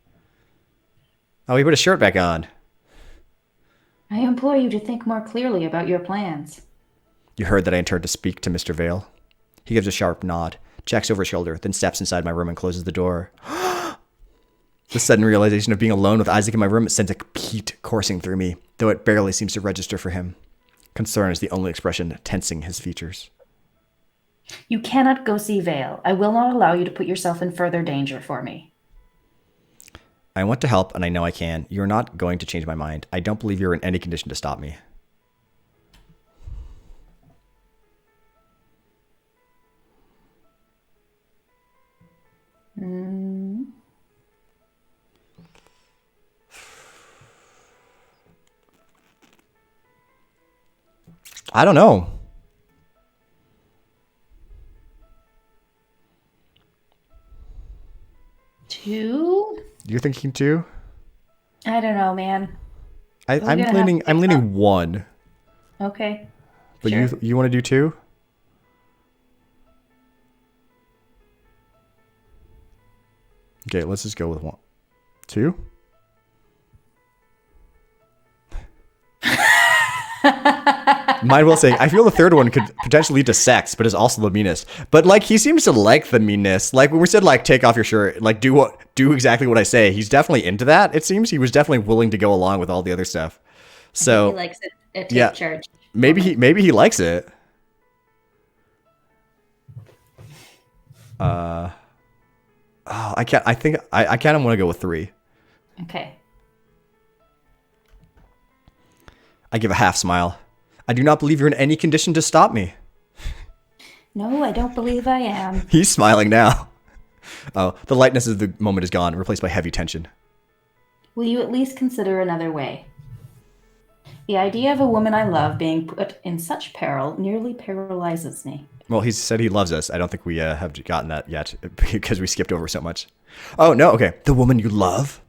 Oh, he put his shirt back on. I implore you to think more clearly about your plans. You heard that I intend to speak to Mr. Vale. He gives a sharp nod, checks over his shoulder, then steps inside my room and closes the door. The sudden realization of being alone with Isaac in my room sends a heat coursing through me, though it barely seems to register for him. Concern is the only expression tensing his features. You cannot go see Vale. I will not allow you to put yourself in further danger for me. I want to help, and I know I can. You're not going to change my mind. I don't believe you're in any condition to stop me. I don't know. Two? You're thinking two? I don't know, man. I'm leaning one. Okay. But sure. you want to do two? Okay, let's just go with one. Two? Might well say, I feel the third one could potentially lead to sex, but is also the meanest. But like, he seems to like the meanness. Like when we said, like, take off your shirt, like do exactly what I say. He's definitely into that. It seems he was definitely willing to go along with all the other stuff. So he likes it at church. Maybe he likes it. I can't. I think I kind of want to go with three. Okay. I give a half smile. I do not believe you're in any condition to stop me. No, I don't believe I am. He's smiling now. Oh, the lightness of the moment is gone, replaced by heavy tension. Will you at least consider another way? The idea of a woman I love being put in such peril nearly paralyzes me. Well, he said he loves us. I don't think we have gotten that yet because we skipped over so much. Oh, no, okay. The woman you love?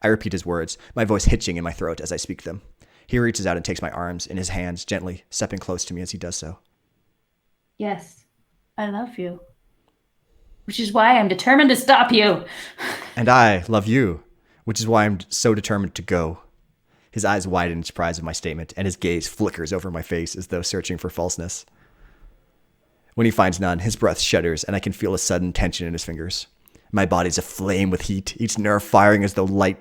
I repeat his words, my voice hitching in my throat as I speak them. He reaches out and takes my arms in his hands, gently stepping close to me as he does so. Yes, I love you. Which is why I'm determined to stop you. And I love you, which is why I'm so determined to go. His eyes widen in surprise of my statement, and his gaze flickers over my face as though searching for falseness. When he finds none, his breath shudders, and I can feel a sudden tension in his fingers. My body's aflame with heat, each nerve firing as though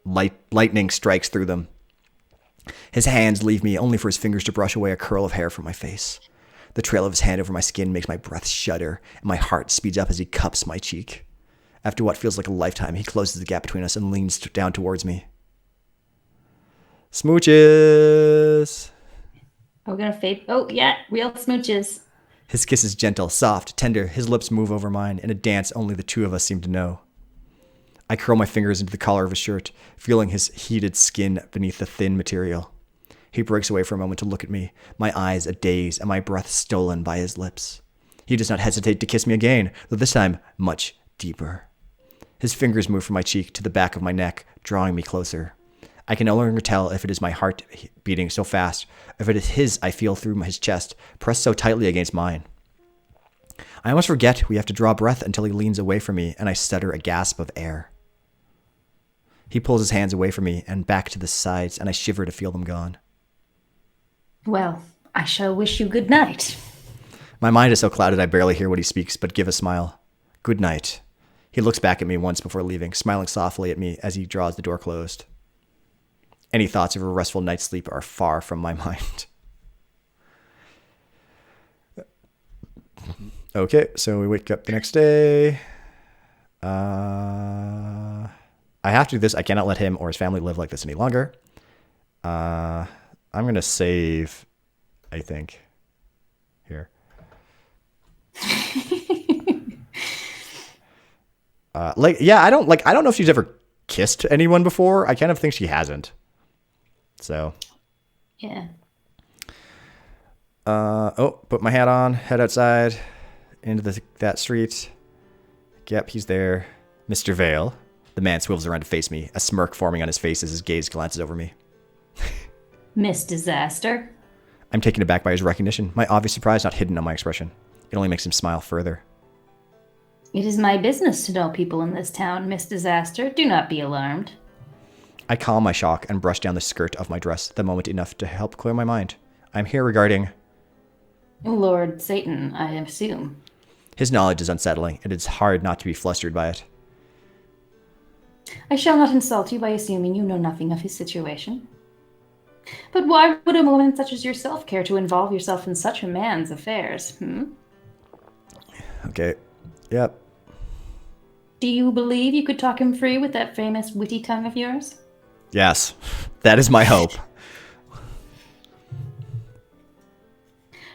lightning strikes through them. His hands leave me, only for his fingers to brush away a curl of hair from my face. The trail of his hand over my skin makes my breath shudder, and my heart speeds up as he cups my cheek. After what feels like a lifetime, he closes the gap between us and leans down towards me. Smooches! We're gonna fade. Oh, yeah, real smooches. His kiss is gentle, soft, tender. His lips move over mine in a dance only the two of us seem to know. I curl my fingers into the collar of his shirt, feeling his heated skin beneath the thin material. He breaks away for a moment to look at me, my eyes a daze and my breath stolen by his lips. He does not hesitate to kiss me again, though this time much deeper. His fingers move from my cheek to the back of my neck, drawing me closer. I can no longer tell if it is my heart beating so fast, if it is his I feel through his chest, pressed so tightly against mine. I almost forget we have to draw breath until he leans away from me and I stutter a gasp of air. He pulls his hands away from me and back to the sides, and I shiver to feel them gone. Well, I shall wish you good night. My mind is so clouded I barely hear what he speaks, but give a smile. Good night. He looks back at me once before leaving, smiling softly at me as he draws the door closed. Any thoughts of a restful night's sleep are far from my mind. Okay, so we wake up the next day. I have to do this. I cannot let him or his family live like this any longer. I'm going to save, I think, here. I don't know if she's ever kissed anyone before. I kind of think she hasn't. So. Yeah. Put my hat on, head outside into that street. Yep, he's there. Mr. Vale. The man swivels around to face me, a smirk forming on his face as his gaze glances over me. Miss Disaster. I'm taken aback by his recognition, my obvious surprise not hidden on my expression. It only makes him smile further. It is my business to know people in this town, Miss Disaster. Do not be alarmed. I calm my shock and brush down the skirt of my dress, the moment enough to help clear my mind. I'm here regarding... Lord Satan, I assume. His knowledge is unsettling, and it's hard not to be flustered by it. I shall not insult you by assuming you know nothing of his situation. But why would a woman such as yourself care to involve yourself in such a man's affairs, Okay. Yep. Do you believe you could talk him free with that famous witty tongue of yours? Yes. That is my hope.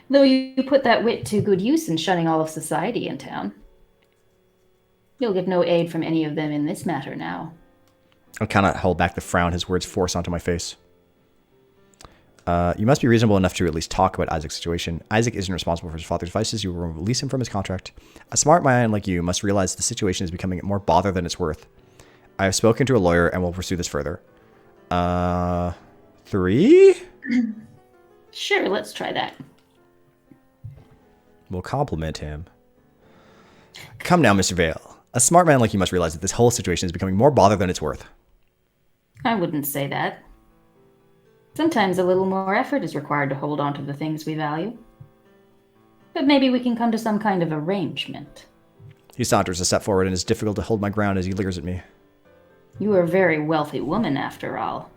Though you put that wit to good use in shunning all of society in town. You'll get no aid from any of them in this matter now. I cannot hold back the frown his words force onto my face. You must be reasonable enough to at least talk about Isaac's situation. Isaac isn't responsible for his father's vices. You will release him from his contract. A smart man like you must realize the situation is becoming more bother than it's worth. I have spoken to a lawyer and will pursue this further. 3? Sure, let's try that. We'll compliment him. Come now, Mr. Vale. A smart man like you must realize that this whole situation is becoming more bother than it's worth. I wouldn't say that. Sometimes a little more effort is required to hold on to the things we value. But maybe we can come to some kind of arrangement. He saunters a step forward and it's difficult to hold my ground as he leers at me. You are a very wealthy woman, after all.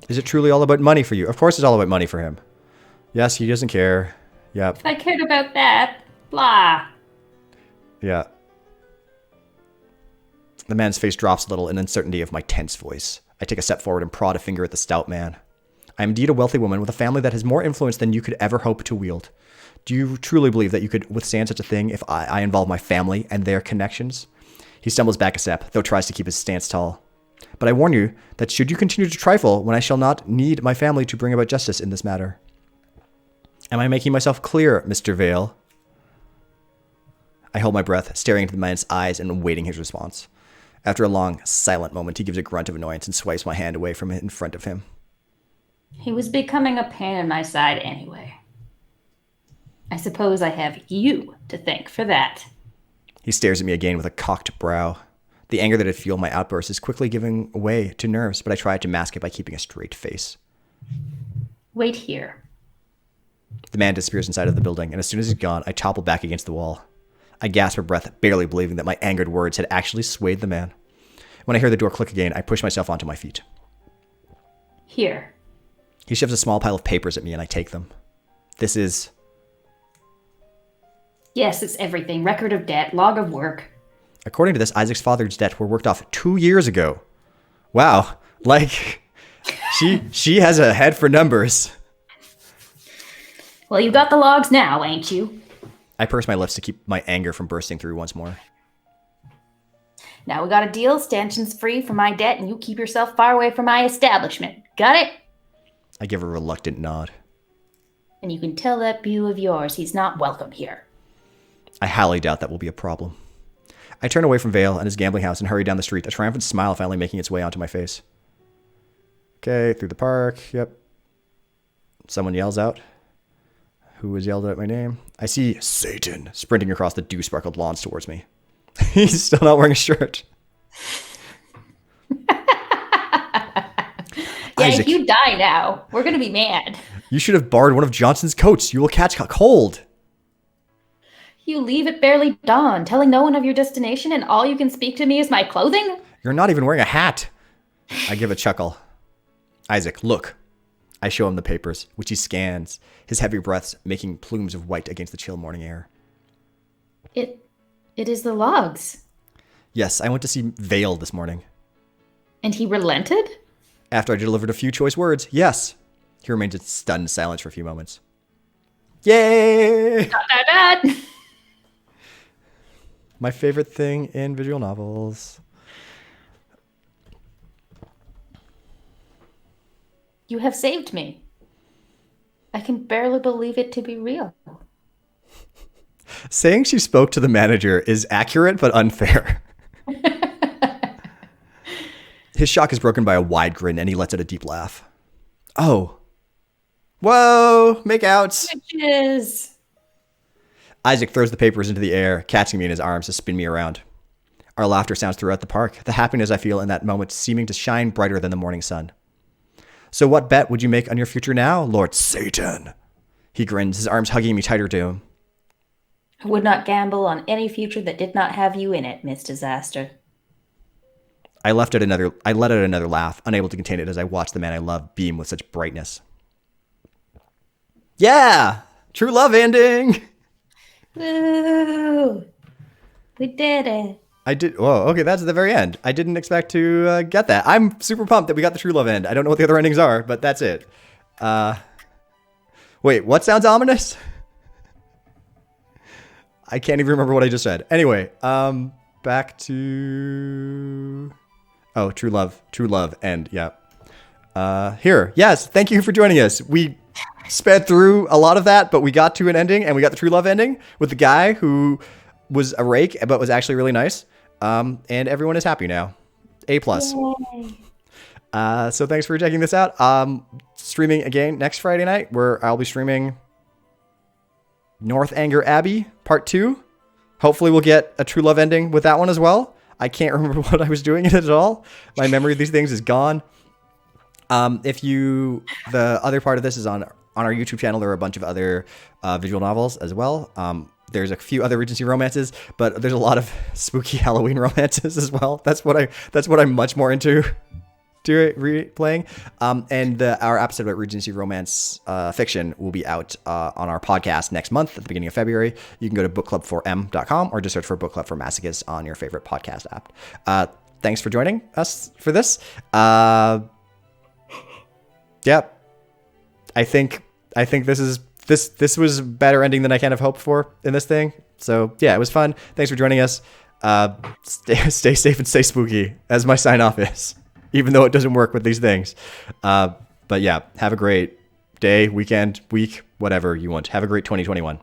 Is it truly all about money for you? Of course it's all about money for him. Yes, he doesn't care. Yep. If I cared about that, blah. Yeah. The man's face drops a little in uncertainty of my tense voice. I take a step forward and prod a finger at the stout man. I am indeed a wealthy woman with a family that has more influence than you could ever hope to wield. Do you truly believe that you could withstand such a thing if I involve my family and their connections? He stumbles back a step, though tries to keep his stance tall. But I warn you that should you continue to trifle when I shall not need my family to bring about justice in this matter. Am I making myself clear, Mr. Vale? I hold my breath, staring into the man's eyes and awaiting his response. After a long, silent moment, he gives a grunt of annoyance and swipes my hand away from it in front of him. He was becoming a pain in my side anyway. I suppose I have you to thank for that. He stares at me again with a cocked brow. The anger that had fueled my outburst is quickly giving way to nerves, but I try to mask it by keeping a straight face. Wait here. The man disappears inside of the building, and as soon as he's gone, I topple back against the wall. I gasp for breath, barely believing that my angered words had actually swayed the man. When I hear the door click again, I push myself onto my feet. Here. He shoves a small pile of papers at me, and I take them. This is... Yes, it's everything. Record of debt, log of work. According to this, Isaac's father's debt were worked off 2 years ago. Wow. Like, she has a head for numbers. Well, you got the logs now, ain't you? I purse my lips to keep my anger from bursting through once more. Now we got a deal. Stanchion's free from my debt, and you keep yourself far away from my establishment. Got it? I give a reluctant nod. And you can tell that beau of yours he's not welcome here. I highly doubt that will be a problem. I turn away from Vale and his gambling house and hurry down the street, a triumphant smile finally making its way onto my face. Okay, through the park. Yep. Someone yells out. Who has yelled out my name? I see Satan sprinting across the dew-sparkled lawns towards me. He's still not wearing a shirt. Yeah, Isaac, if you die now, we're going to be mad. you should have borrowed one of Johnson's coats. You will catch a cold. You leave at barely dawn, telling no one of your destination, and all you can speak to me is my clothing? You're not even wearing a hat. I give a chuckle. Isaac, look. I show him the papers, which he scans, his heavy breaths making plumes of white against the chill morning air. It is the logs. Yes, I went to see Vale this morning. And he relented? After I delivered a few choice words, yes. He remained in stunned silence for a few moments. Yay! Not that bad. My favorite thing in visual novels. You have saved me. I can barely believe it to be real. Saying she spoke to the manager is accurate but unfair. His shock is broken by a wide grin, and he lets out a deep laugh. Oh. Whoa, make outs. Witches. Isaac throws the papers into the air, catching me in his arms to spin me around. Our laughter sounds throughout the park, the happiness I feel in that moment seeming to shine brighter than the morning sun. So what bet would you make on your future now, Lord Satan? He grins, his arms hugging me tighter to him. I would not gamble on any future that did not have you in it, Miss Disaster. I let out another laugh, unable to contain it as I watched the man I love beam with such brightness. Yeah! True love ending! Woo! We did it. I did. Whoa, okay, that's at the very end. I didn't expect to get that. I'm super pumped that we got the true love end. I don't know what the other endings are, but that's it. Wait, what sounds ominous? I can't even remember what I just said. Anyway, back to... Oh, true love end, yeah. Here, yes, thank you for joining us. We sped through a lot of that, but we got to an ending, and we got the true love ending with the guy who was a rake, but was actually really nice. And everyone is happy now. A+. So thanks for checking this out. Streaming again next Friday night, where I'll be streaming North Anger Abbey Part 2. Hopefully we'll get a true love ending with that one as well. I can't remember what I was doing in it at all. My memory of these things is gone. The other part of this is on our YouTube channel. There are a bunch of other visual novels as well. There's a few other Regency romances, but there's a lot of spooky Halloween romances as well. That's what I'm much more into playing. And our episode about Regency romance fiction will be out on our podcast next month at the beginning of February. You can go to bookclub4m.com or just search for Book Club for Masochists on your favorite podcast app. Thanks for joining us for this. Yeah, I think this was a better ending than I kind of hoped for in this thing. So yeah, it was fun. Thanks for joining us. Stay safe and stay spooky, as my sign off is, even though it doesn't work with these things. But yeah, have a great day, weekend, week, whatever you want. Have a great 2021.